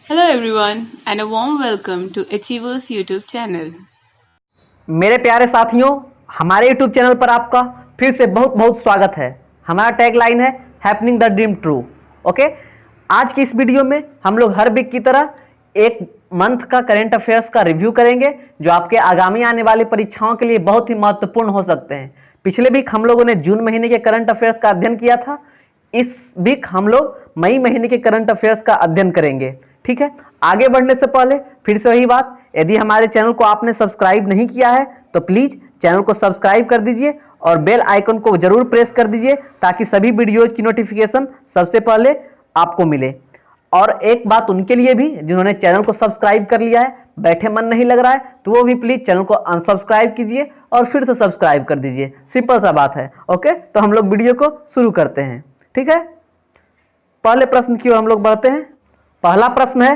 Hello everyone and a warm welcome to Achievers YouTube channel. मेरे प्यारे साथियों, हमारे YouTube चैनल पर आपका फिर से बहुत बहुत स्वागत है। हमारा टैग लाइन है happening the dream true. Okay, आज की इस वीडियो में हम लोग हर वीक की तरह एक मंथ का करंट अफेयर्स का रिव्यू करेंगे जो आपके आगामी आने वाली परीक्षाओं के लिए बहुत ही महत्वपूर्ण हो सकते हैं। पिछले वीक हम लोगों ने जून महीने के करंट अफेयर्स का अध्ययन किया था। इस वीक हम लोग मई महीने के करंट अफेयर्स का अध्ययन करेंगे। ठीक है, आगे बढ़ने से पहले फिर से वही बात, यदि हमारे चैनल को आपने सब्सक्राइब नहीं किया है तो प्लीज चैनल को सब्सक्राइब कर दीजिए और बेल आइकन को जरूर प्रेस कर दीजिए ताकि सभी वीडियोज की नोटिफिकेशन सबसे पहले आपको मिले। और एक बात उनके लिए भी जिन्होंने चैनल को सब्सक्राइब कर लिया है, बैठे मन नहीं लग रहा है तो वो भी प्लीज चैनल को अनसब्सक्राइब कीजिए और फिर से सब्सक्राइब कर दीजिए। सिंपल सा बात है। ओके, तो हम लोग वीडियो को शुरू करते हैं। ठीक है, पहले प्रश्न की ओर हम लोग बढ़ते हैं। पहला प्रश्न है,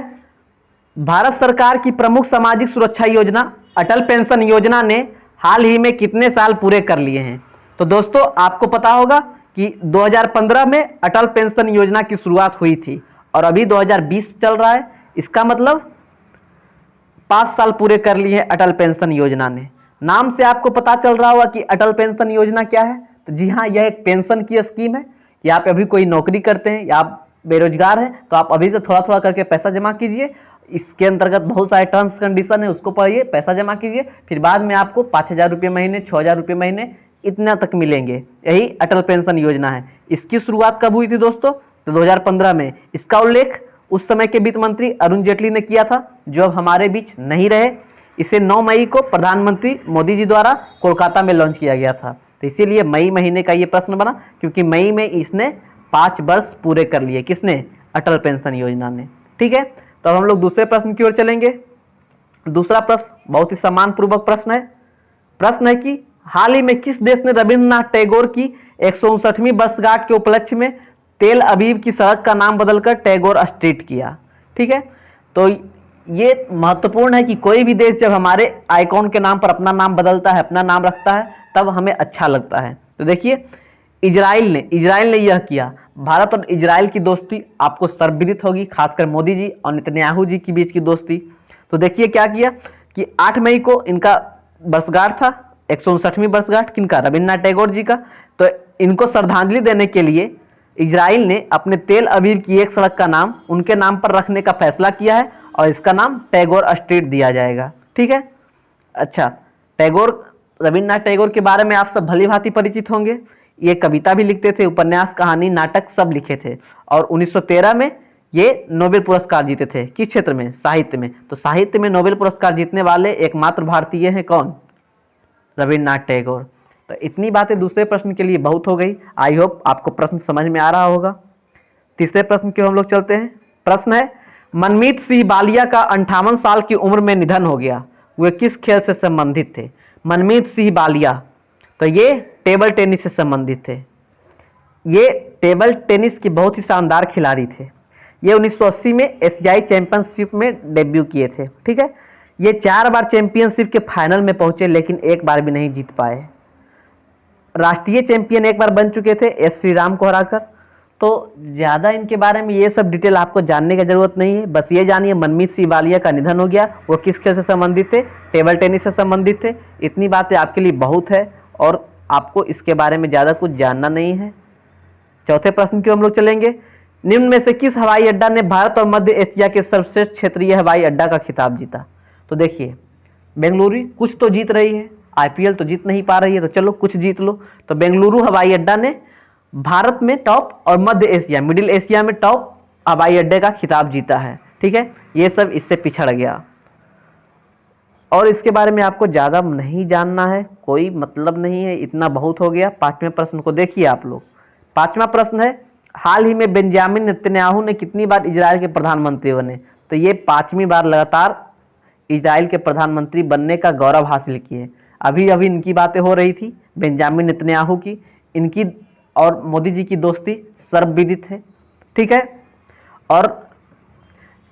भारत सरकार की प्रमुख सामाजिक सुरक्षा योजना अटल पेंशन योजना ने हाल ही में कितने साल पूरे कर लिए हैं? तो दोस्तों, आपको पता होगा कि 2015 में अटल पेंशन योजना की शुरुआत हुई थी और अभी 2020 चल रहा है। इसका मतलब 5 साल पूरे कर लिए हैं अटल पेंशन योजना ने। नाम से आपको पता चल रहा होगा कि अटल पेंशन योजना क्या है। तो जी हाँ, यह एक पेंशन की स्कीम है कि आप अभी कोई नौकरी करते हैं या आप बेरोजगार हैं तो आप अभी से थोड़ा थोड़ा करके पैसा जमा कीजिए। इसके अंतर्गत बहुत सारे टर्म्स कंडीशन है, उसको पढ़िए, पैसा जमा कीजिए, फिर बाद में आपको 5,000 रुपये महीने, 6,000 रुपये महीने इतना तक मिलेंगे। यही अटल पेंशन योजना है। इसकी शुरुआत कब हुई थी दोस्तों? तो 2015 में। इसका उल्लेख उस समय के वित्त मंत्री अरुण जेटली ने किया था जो अब हमारे बीच नहीं रहे। इसे 9 मई को प्रधानमंत्री मोदी जी द्वारा कोलकाता में लॉन्च किया गया था। तो इसीलिए मई महीने का ये प्रश्न बना क्योंकि मई में इसने 5 वर्ष पूरे कर लिए। किसने? अटल पेंशन योजना ने। ठीक है, तो हम लोग दूसरे प्रश्न की ओर चलेंगे। दूसरा प्रश्न बहुत ही सम्मान पूर्वक प्रश्न है। प्रश्न है कि हाल ही में किस देश ने रविंद्रनाथ टैगोर की 159वीं वर्षगांठ के उपलक्ष्य में तेल अवीव की सड़क का नाम बदलकर टैगोर स्ट्रीट किया? ठीक है, तो ये महत्वपूर्ण है कि कोई भी देश जब हमारे आइकॉन के नाम पर अपना नाम बदलता है, अपना नाम रखता है, तब हमें अच्छा लगता है। तो देखिए, इजराइल ने यह किया। भारत और इजराइल की दोस्ती आपको सर्वविदित होगी, खासकर मोदी जी और नेतन्याहू जी के बीच की दोस्ती। तो देखिए क्या किया कि 8 मई को इनका वर्षगांठ था, 159वीं वर्षगांठ। किनका? रविन्द्रनाथ टैगोर जी का। तो इनको श्रद्धांजलि देने के लिए इजराइल ने अपने तेल अवीव की एक सड़क का नाम उनके नाम पर रखने का फैसला किया है और इसका नाम टैगोर स्ट्रीट दिया जाएगा। ठीक है, अच्छा, रविन्द्रनाथ टैगोर के बारे में आप सब भली भांति परिचित होंगे। ये कविता भी लिखते थे, उपन्यास, कहानी, नाटक सब लिखे थे और 1913 में ये नोबेल पुरस्कार जीते थे। किस क्षेत्र में? साहित्य में। तो साहित्य में नोबेल पुरस्कार जीतने वाले एकमात्र भारतीय हैं कौन? रविन्द्रनाथ टैगोर। तो इतनी बातें दूसरे प्रश्न के लिए बहुत हो गई। आई होप आपको प्रश्न समझ में आ रहा होगा। तीसरे प्रश्न की हम लोग चलते हैं। प्रश्न है, मनमीत सिंह बालिया का 58 साल की उम्र में निधन हो गया। वे किस खेल से संबंधित थे? मनमीत सिंह बालिया, तो ये टेबल टेनिस से संबंधित थे। ये टेबल टेनिस के बहुत ही शानदार खिलाड़ी थे। ये 1980 में एशियाई चैंपियनशिप में डेब्यू किए थे। ठीक है, ये 4 बार चैंपियनशिप के फाइनल में पहुंचे लेकिन एक बार भी नहीं जीत पाए। राष्ट्रीय चैंपियन एक बार बन चुके थे एस श्रीराम को हराकर। तो ज्यादा इनके बारे में ये सब डिटेल आपको जानने की जरूरत नहीं है। बस ये जानिए मनमीत सिंह बालिया का निधन हो गया। वो किस खेल से संबंधित थे? टेबल टेनिस से संबंधित थे। इतनी बातें आपके लिए बहुत है और आपको इसके बारे में ज्यादा कुछ जानना नहीं है। चौथे प्रश्न की हम लोग चलेंगे। निम्न में से किस हवाई अड्डा ने भारत और मध्य एशिया के सर्वश्रेष्ठ क्षेत्रीय हवाई अड्डा का खिताब जीता? तो देखिए, बेंगलुरु कुछ तो जीत रही है, आईपीएल तो जीत नहीं पा रही है, तो चलो कुछ जीत लो। तो बेंगलुरु हवाई अड्डा ने भारत में टॉप और मध्य एशिया, मिडिल एशिया में टॉप हवाई अड्डे का खिताब जीता है। ठीक है, ये सब इससे पिछड़ गया और इसके बारे में आपको ज्यादा नहीं जानना है, कोई मतलब नहीं है, इतना बहुत हो गया। 5वें प्रश्न को देखिए आप लोग। 5वां प्रश्न है, हाल ही में बेंजामिन नेतन्याहू ने कितनी बार इजराइल के प्रधानमंत्री बने? तो ये 5वीं बार लगातार इजराइल के प्रधानमंत्री बनने का गौरव हासिल किए। अभी अभी इनकी बातें हो रही थी, बेंजामिन नेतन्याहू की। इनकी और मोदी जी की दोस्ती सर्वविदित है। ठीक है, और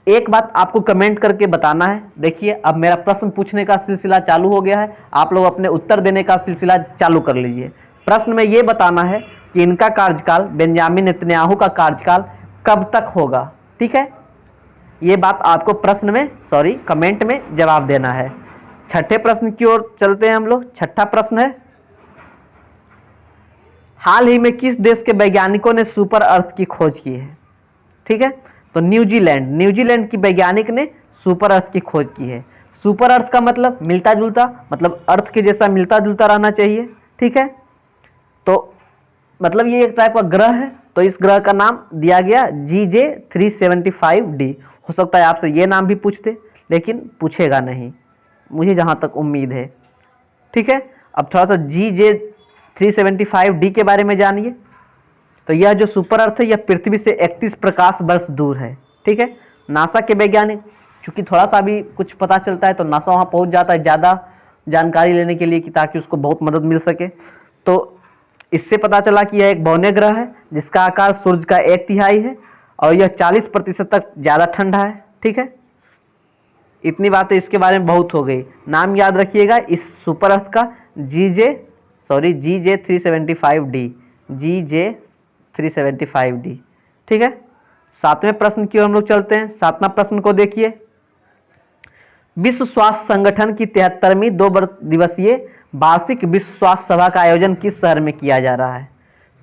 एक बात आपको कमेंट करके बताना है। देखिए, अब मेरा प्रश्न पूछने का सिलसिला चालू हो गया है, आप लोग अपने उत्तर देने का सिलसिला चालू कर लीजिए। प्रश्न में यह बताना है कि इनका कार्यकाल, बेंजामिन नेतन्याहू का कार्यकाल कब तक होगा। ठीक है, ये बात आपको प्रश्न में कमेंट में जवाब देना है। छठे प्रश्न की ओर चलते हैं हम लोग। छठा प्रश्न है, हाल ही में किस देश के वैज्ञानिकों ने सुपर अर्थ की खोज की है? ठीक है, तो न्यूजीलैंड की वैज्ञानिक ने सुपर अर्थ की खोज की है। सुपर अर्थ का मतलब मिलता जुलता, मतलब अर्थ के जैसा मिलता जुलता रहना चाहिए। ठीक है, तो मतलब ये एक टाइप का ग्रह है, तो इस ग्रह का नाम दिया गया GJ375d। हो सकता है आपसे ये नाम भी पूछते, लेकिन पूछेगा नहीं, मुझे जहां तक उम्मीद है। ठीक है, अब थोड़ा सा GJ375d के बारे में जानिए। तो यह जो सुपर अर्थ है, यह पृथ्वी से 31 प्रकाश वर्ष दूर है। ठीक है, नासा के वैज्ञानिक, चूंकि थोड़ा सा भी कुछ पता चलता है तो नासा वहां पहुंच जाता है ज़्यादा जानकारी लेने के लिए, कि ताकि उसको बहुत मदद मिल सके। तो इससे पता चला कि यह एक बौने ग्रह है जिसका आकार सूर्य का 1/3 है और यह 40% तक ज़्यादा ठंडा है। ठीक है, इतनी बातें इसके बारे में बहुत हो गई। नाम याद रखिएगा इस सुपर अर्थ का, GJ375d, GJ375d। ठीक है, सातवें प्रश्न की ओर हम लोग चलते हैं। सातवां प्रश्न को देखिए, विश्व स्वास्थ्य संगठन की 73वीं 2 दिवसीय वार्षिक विश्व स्वास्थ्य सभा का आयोजन किस शहर में किया जा रहा है?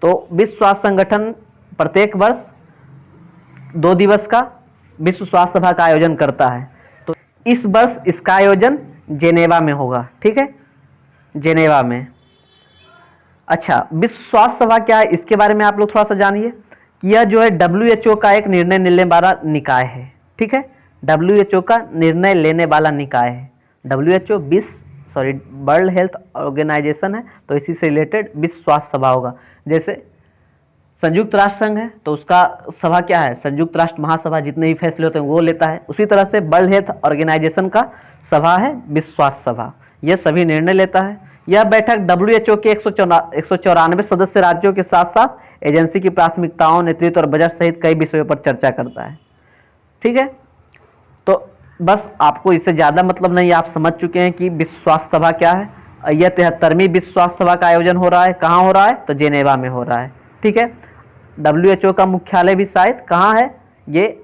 तो विश्व स्वास्थ्य संगठन प्रत्येक वर्ष 2 दिवस का विश्व स्वास्थ्य सभा का आयोजन करता है। तो इस वर्ष इसका आयोजन जेनेवा में होगा। ठीक है, जेनेवा में। अच्छा, विश्व स्वास्थ्य सभा क्या है, इसके बारे में आप लोग थोड़ा सा जानिए कि यह जो है WHO का एक निर्णय लेने वाला निकाय है। ठीक है, WHO का निर्णय लेने वाला निकाय है। WHO वर्ल्ड हेल्थ ऑर्गेनाइजेशन है, तो इसी से रिलेटेड विश्व स्वास्थ्य सभा होगा। जैसे संयुक्त राष्ट्र संघ है तो उसका सभा क्या है, संयुक्त राष्ट्र महासभा, जितने भी फैसले होते हैं वो लेता है। उसी तरह से वर्ल्ड हेल्थ ऑर्गेनाइजेशन का सभा है विश्व स्वास्थ्य सभा, यह सभी निर्णय लेता है। यह बैठक WHO के 194 सदस्य राज्यों के साथ साथ एजेंसी की प्राथमिकताओं, नेतृत्व और बजट सहित कई विषयों पर चर्चा करता है। ठीक है, तो बस आपको इससे ज़्यादा मतलब नहीं, आप समझ चुके हैं कि विश्व स्वास्थ्य सभा क्या है। यह 73वीं विश्व स्वास्थ्य सभा का आयोजन हो रहा है। कहाँ हो रहा है? तो जेनेवा में हो रहा है। ठीक है, WHO का मुख्यालय भी शायद कहाँ है, ये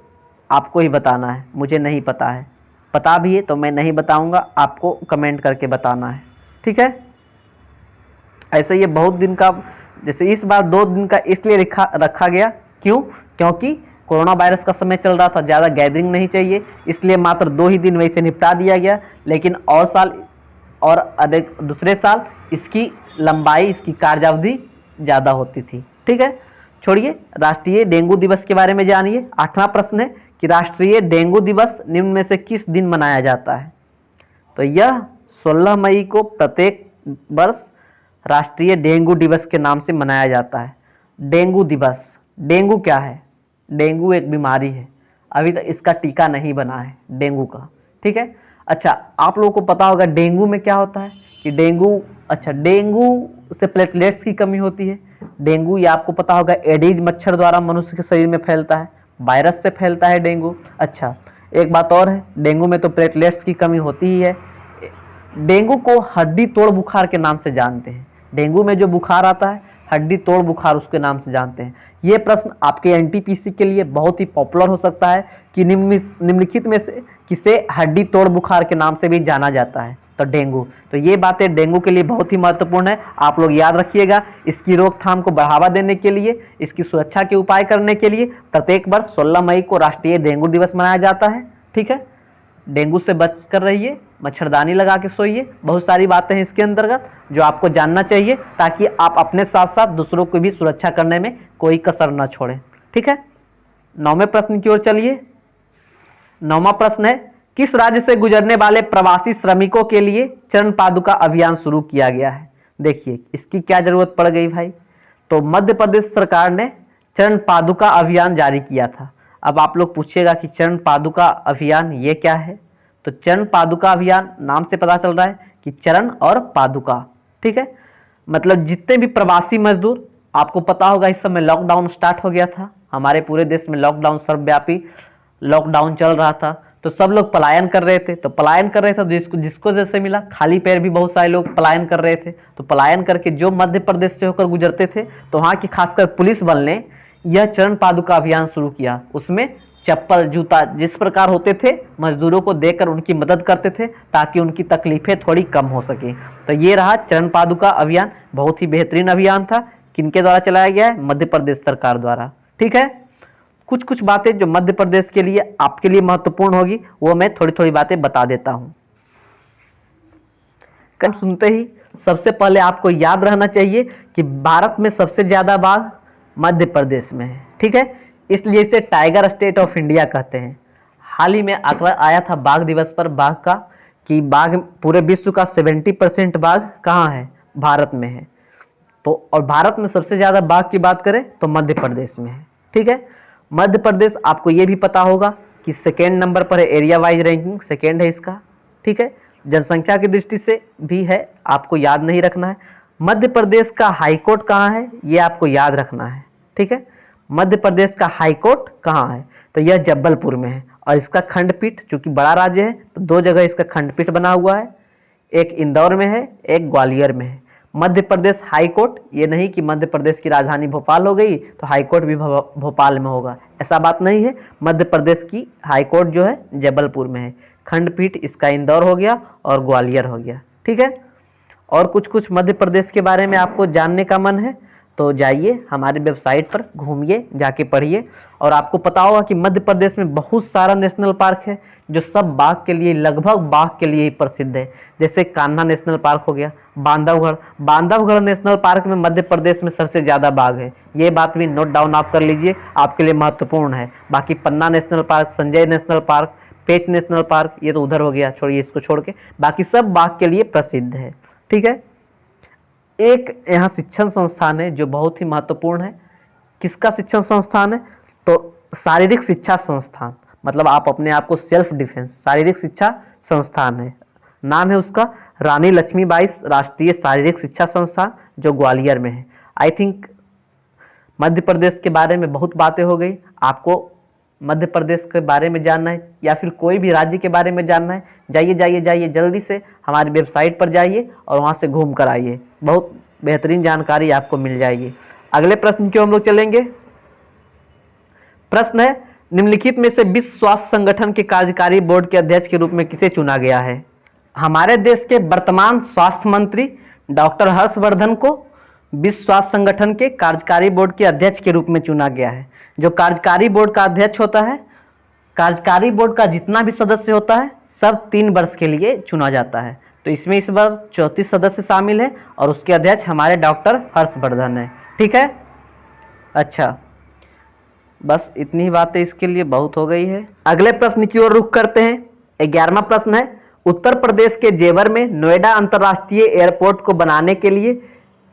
आपको ही बताना है, मुझे नहीं पता है। पता भी है तो मैं नहीं बताऊंगा, आपको कमेंट करके बताना है। ठीक है, ऐसे ये बहुत दिन का, जैसे इस बार 2 दिन का इसलिए रखा गया, क्यों? क्योंकि कोरोना वायरस का समय चल रहा था, ज़्यादा गैदरिंग नहीं चाहिए, इसलिए मात्र 2 ही दिन वैसे निपटा दिया गया। लेकिन और साल और अधिक दूसरे साल इसकी लंबाई, इसकी कार्यावधि ज़्यादा होती थी। ठीक है, छोड़िए, राष्ट्रीय डेंगू दिवस के बारे में जानिए। 8वां प्रश्न है कि राष्ट्रीय डेंगू दिवस निम्न में से किस दिन मनाया जाता है? तो यह 16 मई को प्रत्येक वर्ष राष्ट्रीय डेंगू दिवस के नाम से मनाया जाता है। डेंगू दिवस, डेंगू क्या है? डेंगू एक बीमारी है, अभी तक इसका टीका नहीं बना है डेंगू का। ठीक है, अच्छा, आप लोगों को पता होगा डेंगू में क्या होता है कि डेंगू से प्लेटलेट्स की कमी होती है। डेंगू, ये आपको पता होगा, एडीज मच्छर द्वारा मनुष्य के शरीर में फैलता है, वायरस से फैलता है डेंगू। अच्छा, एक बात और है, डेंगू में तो प्लेटलेट्स की कमी होती ही है। डेंगू को हड्डी तोड़ बुखार के नाम से जानते हैं। डेंगू में जो बुखार आता है, हड्डी तोड़ बुखार उसके नाम से जानते हैं। ये प्रश्न आपके NTPC के लिए बहुत ही पॉपुलर हो सकता है कि निम्नलिखित में से किसे हड्डी तोड़ बुखार के नाम से भी जाना जाता है? तो डेंगू। तो ये बातें डेंगू के लिए बहुत ही महत्वपूर्ण है, आप लोग याद रखिएगा। इसकी रोकथाम को बढ़ावा देने के लिए, इसकी सुरक्षा के उपाय करने के लिए प्रत्येक वर्ष 16 मई को राष्ट्रीय डेंगू दिवस मनाया जाता है। ठीक है, डेंगू से बच कर रहिए, मच्छरदानी लगा के सोइए। बहुत सारी बातें हैं इसके अंतर्गत जो आपको जानना चाहिए, ताकि आप अपने साथ साथ दूसरों को भी सुरक्षा करने में कोई कसर न छोड़ें। ठीक है, 9वें प्रश्न की ओर चलिए। 9वां प्रश्न है, किस राज्य से गुजरने वाले प्रवासी श्रमिकों के लिए चरण पादुका अभियान शुरू किया गया है? देखिए, इसकी क्या जरूरत पड़ गई भाई? तो मध्य प्रदेश सरकार ने चरण पादुका अभियान जारी किया था। अब आप लोग पूछिएगा कि चरण पादुका अभियान ये क्या है? तो चरण पादुका अभियान नाम से पता चल रहा है कि चरण और पादुका। ठीक है, मतलब जितने भी प्रवासी मजदूर, आपको पता होगा इस समय लॉकडाउन स्टार्ट हो गया था, हमारे पूरे देश में लॉकडाउन, सर्वव्यापी लॉकडाउन चल रहा था, तो सब लोग पलायन कर रहे थे। तो पलायन कर रहे थे, जिसको जैसे मिला, खाली पैर भी बहुत सारे लोग पलायन कर रहे थे। तो पलायन करके जो मध्य प्रदेश से होकर गुजरते थे, तो वहाँ की खासकर पुलिस बल ने यह चरण पादुका अभियान शुरू किया। उसमें चप्पल, जूता जिस प्रकार होते थे, मजदूरों को देकर उनकी मदद करते थे ताकि उनकी तकलीफें थोड़ी कम हो सके। तो ये रहा चरण पादुका अभियान, बहुत ही बेहतरीन अभियान था। किनके द्वारा चलाया गया है? मध्य प्रदेश सरकार द्वारा। ठीक है, कुछ कुछ बातें जो मध्य प्रदेश के लिए आपके लिए महत्वपूर्ण होगी वो मैं थोड़ी थोड़ी बातें बता देता हूं। कल सुनते ही सबसे पहले आपको याद रहना चाहिए कि भारत में सबसे ज्यादा बाघ मध्य प्रदेश में है। ठीक है, इसलिए इसे टाइगर स्टेट ऑफ इंडिया कहते हैं। हाल ही में आंकड़ा आया था बाघ दिवस पर बाघ का, कि बाघ पूरे विश्व का 70% बाघ कहाँ है? भारत में है। तो और भारत में सबसे ज्यादा बाघ की बात करें तो मध्य प्रदेश में है। ठीक है, मध्य प्रदेश आपको यह भी पता होगा कि सेकेंड नंबर पर है, एरिया वाइज रैंकिंग सेकेंड है इसका। ठीक है, जनसंख्या की दृष्टि से भी है, आपको याद नहीं रखना है। मध्य प्रदेश का हाईकोर्ट कहाँ है ये आपको याद रखना है। ठीक है, मध्य प्रदेश का हाईकोर्ट कहाँ है? तो यह जबलपुर में है। और इसका खंडपीठ, चूंकि बड़ा राज्य है तो दो जगह इसका खंडपीठ बना हुआ है, एक इंदौर में है, एक ग्वालियर में है। मध्य प्रदेश हाईकोर्ट, ये नहीं कि मध्य प्रदेश की राजधानी भोपाल हो गई तो हाईकोर्ट भी भोपाल में होगा, ऐसा बात नहीं है। मध्य प्रदेश की हाईकोर्ट जो है जबलपुर में है, खंडपीठ इसका इंदौर हो गया और ग्वालियर हो गया। ठीक है, और कुछ कुछ मध्य प्रदेश के बारे में आपको जानने का मन है तो जाइए हमारी वेबसाइट पर घूमिए, जाके पढ़िए। और आपको पता होगा कि मध्य प्रदेश में बहुत सारा नेशनल पार्क है जो सब बाघ के लिए, लगभग बाघ के लिए ही प्रसिद्ध है। जैसे कान्हा नेशनल पार्क हो गया, बांधवगढ़ नेशनल पार्क में मध्य प्रदेश में सबसे ज्यादा बाघ है। ये बात भी नोट डाउन आप कर लीजिए, आपके लिए महत्वपूर्ण है। बाकी Panna national park, Sanjay national park, Pench national park, ये तो उधर हो गया, छोड़िए इसको छोड़ के, बाकी सब बाघ के लिए प्रसिद्ध है। ठीक है, एक यहाँ शिक्षण संस्थान है जो बहुत ही महत्वपूर्ण है। किसका शिक्षण संस्थान है? तो शारीरिक शिक्षा संस्थान, मतलब आप अपने आप को सेल्फ डिफेंस, शारीरिक शिक्षा संस्थान है। नाम है उसका रानी लक्ष्मीबाई राष्ट्रीय शारीरिक शिक्षा संस्थान, जो ग्वालियर में है। आई थिंक मध्य प्रदेश के बारे में बहुत बातें हो गई। आपको मध्य प्रदेश के बारे में जानना है या फिर कोई भी राज्य के बारे में जानना है, जाइए जल्दी से हमारी वेबसाइट पर जाइए और वहां से घूम कर आइए, बहुत बेहतरीन जानकारी आपको मिल जाएगी। अगले प्रश्न की हम लोग चलेंगे। प्रश्न है, निम्नलिखित में से विश्व स्वास्थ्य संगठन के कार्यकारी बोर्ड के अध्यक्ष के रूप में किसे चुना गया है? हमारे देश के वर्तमान स्वास्थ्य मंत्री डॉक्टर हर्षवर्धन को विश्व स्वास्थ्य संगठन के कार्यकारी बोर्ड के अध्यक्ष के रूप में चुना गया है। जो कार्यकारी बोर्ड का अध्यक्ष होता है, कार्यकारी बोर्ड का जितना भी सदस्य होता है सब 3 वर्ष के लिए चुना जाता है। तो इसमें इस बार 34 सदस्य शामिल है और उसके अध्यक्ष हमारे डॉक्टर हर्षवर्धन है। ठीक है, अच्छा बस इतनी ही बातें इसके लिए बहुत हो गई है। अगले प्रश्न की ओर रुख करते हैं। 11वां प्रश्न है, उत्तर प्रदेश के जेवर में नोएडा अंतर्राष्ट्रीय एयरपोर्ट को बनाने के लिए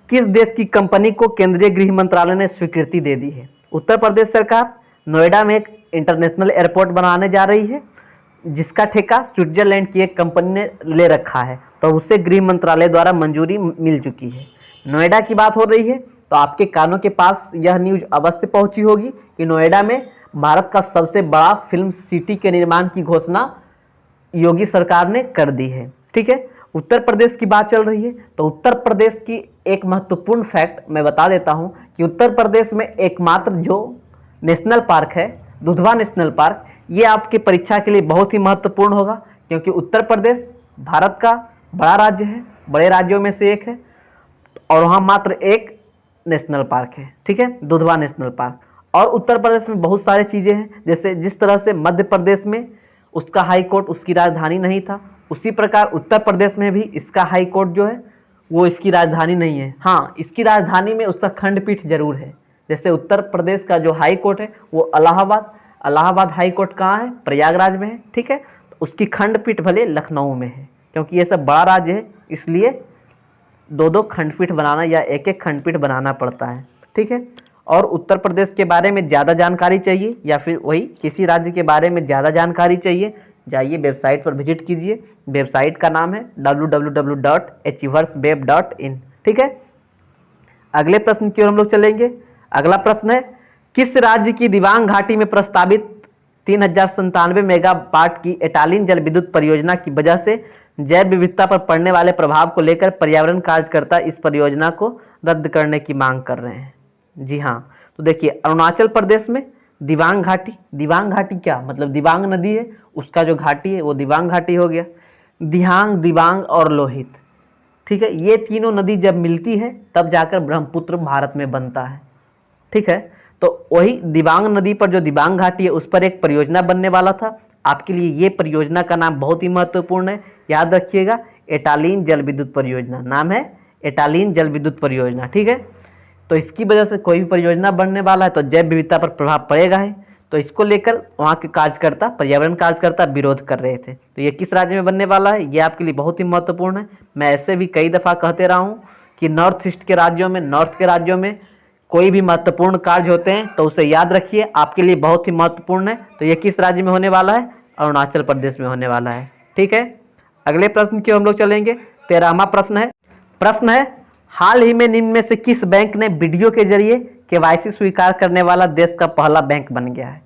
किस देश की कंपनी को केंद्रीय गृह मंत्रालय ने स्वीकृति दे दी है? उत्तर प्रदेश सरकार नोएडा में एक इंटरनेशनल एयरपोर्ट बनाने जा रही है जिसका ठेका स्विट्जरलैंड की एक कंपनी ने ले रखा है, तो उसे गृह मंत्रालय द्वारा मंजूरी मिल चुकी है। नोएडा की बात हो रही है तो आपके कानों के पास यह न्यूज अवश्य पहुंची होगी कि नोएडा में भारत का सबसे बड़ा फिल्म सिटी के निर्माण की घोषणा योगी सरकार ने कर दी है। ठीक है, उत्तर प्रदेश की बात चल रही है तो उत्तर प्रदेश की एक महत्वपूर्ण फैक्ट मैं बता देता हूं कि उत्तर प्रदेश में एकमात्र जो नेशनल पार्क है, दुधवा नेशनल पार्क, ये आपकी परीक्षा के लिए बहुत ही महत्वपूर्ण होगा क्योंकि उत्तर प्रदेश भारत का बड़ा राज्य है, बड़े राज्यों में से एक है और वहां मात्र एक नेशनल पार्क है। ठीक है, दुधवा नेशनल पार्क। और उत्तर प्रदेश में बहुत सारी चीजें हैं, जैसे जिस तरह से मध्य प्रदेश में उसका हाई कोर्ट उसकी राजधानी नहीं था, उसी प्रकार उत्तर प्रदेश में भी इसका हाई कोर्ट जो है वो इसकी राजधानी नहीं है। हाँ, इसकी राजधानी में उसका खंडपीठ जरूर है। जैसे उत्तर प्रदेश का जो हाई कोर्ट है वो इलाहाबाद हाई कोर्ट कहाँ है? प्रयागराज में है। ठीक है, तो उसकी खंडपीठ भले लखनऊ में है, क्योंकि ये सब बड़ा राज्य है इसलिए 2-2 खंडपीठ बनाना या एक-एक खंडपीठ बनाना पड़ता है। ठीक है, और उत्तर प्रदेश के बारे में ज़्यादा जानकारी चाहिए या फिर वही किसी राज्य के बारे में ज़्यादा जानकारी चाहिए, जाइए वेबसाइट पर विजिट कीजिए। वेबसाइट का नाम है www.achieversweb.in। ठीक है, अगले प्रश्न की ओर हम लोग चलेंगे। अगला प्रश्न है, किस राज्य की दिबांग घाटी में प्रस्तावित 3097 मेगावाट की एटालिन जल विद्युत परियोजना की वजह से जैव विविधता पर पड़ने वाले प्रभाव को लेकर पर्यावरण कार्यकर्ता इस परियोजना को रद्द करने की मांग कर रहे हैं? जी हाँ, तो देखिए अरुणाचल प्रदेश में दिबांग घाटी, दिबांग घाटी क्या मतलब दिबांग नदी है उसका जो घाटी है वो दिबांग घाटी हो गया। दिहांग, दिबांग और लोहित, ठीक है, ये तीनों नदी जब मिलती है तब जाकर ब्रह्मपुत्र भारत में बनता है, ठीक है। तो वही दिबांग नदी पर जो दिबांग घाटी है उस पर एक परियोजना बनने वाला था। आपके लिए ये परियोजना का नाम बहुत ही महत्वपूर्ण है, याद रखिएगा, एटालीन जल विद्युत परियोजना, नाम है एटालीन जल विद्युत परियोजना, ठीक है। तो इसकी वजह से कोई भी परियोजना बनने वाला है तो जैव विविधता पर प्रभाव पड़ेगा है, तो इसको लेकर वहाँ के कार्यकर्ता, पर्यावरण कार्यकर्ता विरोध कर रहे थे। तो ये किस राज्य में बनने वाला है, ये आपके लिए बहुत ही महत्वपूर्ण है। मैं ऐसे भी कई दफ़ा कहते रहा हूँ कि नॉर्थ ईस्ट के राज्यों में, नॉर्थ के राज्यों में कोई भी महत्वपूर्ण कार्य होते हैं तो उसे याद रखिए, आपके लिए बहुत ही महत्वपूर्ण है। तो ये किस राज्य में होने वाला है, अरुणाचल प्रदेश में होने वाला है, ठीक है। अगले प्रश्न की हम लोग चलेंगे। 13वां प्रश्न है हाल ही में निम्न में से किस बैंक ने वीडियो के जरिए केवाईसी स्वीकार करने वाला देश का पहला बैंक बन गया है।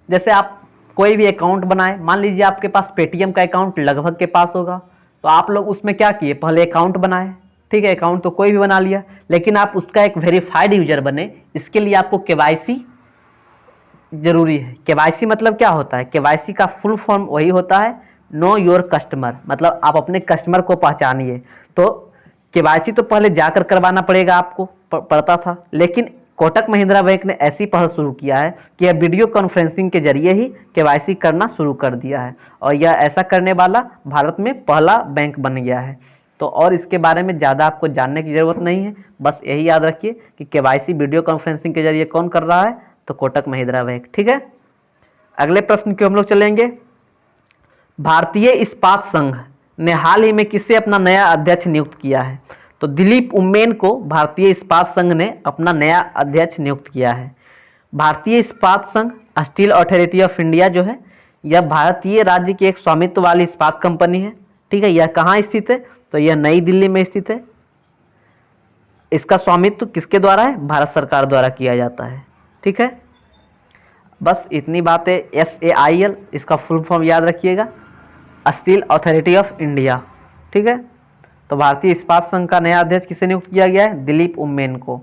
जैसे आप कोई भी अकाउंट बनाए, मान लीजिए आपके पास पेटीएम का अकाउंट लगभग के पास होगा, तो आप लोग उसमें क्या किए, पहले अकाउंट बनाए, ठीक है, अकाउंट तो कोई भी बना लिया, लेकिन आप उसका एक वेरीफाइड यूजर बने, इसके लिए आपको केवाईसी जरूरी है। केवाईसी मतलब क्या होता है, केवाईसी का फुल फॉर्म वही होता है नो योर कस्टमर, मतलब आप अपने कस्टमर को पहचानिए। तो केवाईसी तो पहले जाकर करवाना पड़ेगा आपको, पड़ता था, लेकिन कोटक महिंद्रा बैंक ने ऐसी पहल शुरू किया है कि यह वीडियो कॉन्फ्रेंसिंग के जरिए ही केवाईसी करना शुरू कर दिया है, और यह ऐसा करने वाला भारत में पहला बैंक बन गया है। तो और इसके बारे में ज़्यादा आपको जानने की ज़रूरत नहीं है, बस यही याद रखिए कि केवाईसी वीडियो कॉन्फ्रेंसिंग के जरिए कौन कर रहा है, तो कोटक महिंद्रा बैंक, ठीक है। अगले प्रश्न की हम लोग चलेंगे। भारतीय इस्पात संघ ने हाल ही में किसे अपना नया अध्यक्ष नियुक्त किया है। तो दिलीप उम्मेन को भारतीय इस्पात संघ ने अपना नया अध्यक्ष नियुक्त किया है। भारतीय इस्पात संघ, स्टील अथॉरिटी ऑफ इंडिया जो है, यह भारतीय राज्य की एक स्वामित्व वाली इस्पात कंपनी है, ठीक है। यह कहाँ स्थित है, तो यह नई दिल्ली में स्थित है। इसका स्वामित्व किसके द्वारा है, भारत सरकार द्वारा किया जाता है, ठीक है। बस इतनी बातें, SAIL इसका फुल फॉर्म याद रखिएगा, स्टील अथॉरिटी ऑफ इंडिया, ठीक है। तो भारतीय इस्पात संघ का नया अध्यक्ष किसे नियुक्त किया गया है, दिलीप उम्मेन को।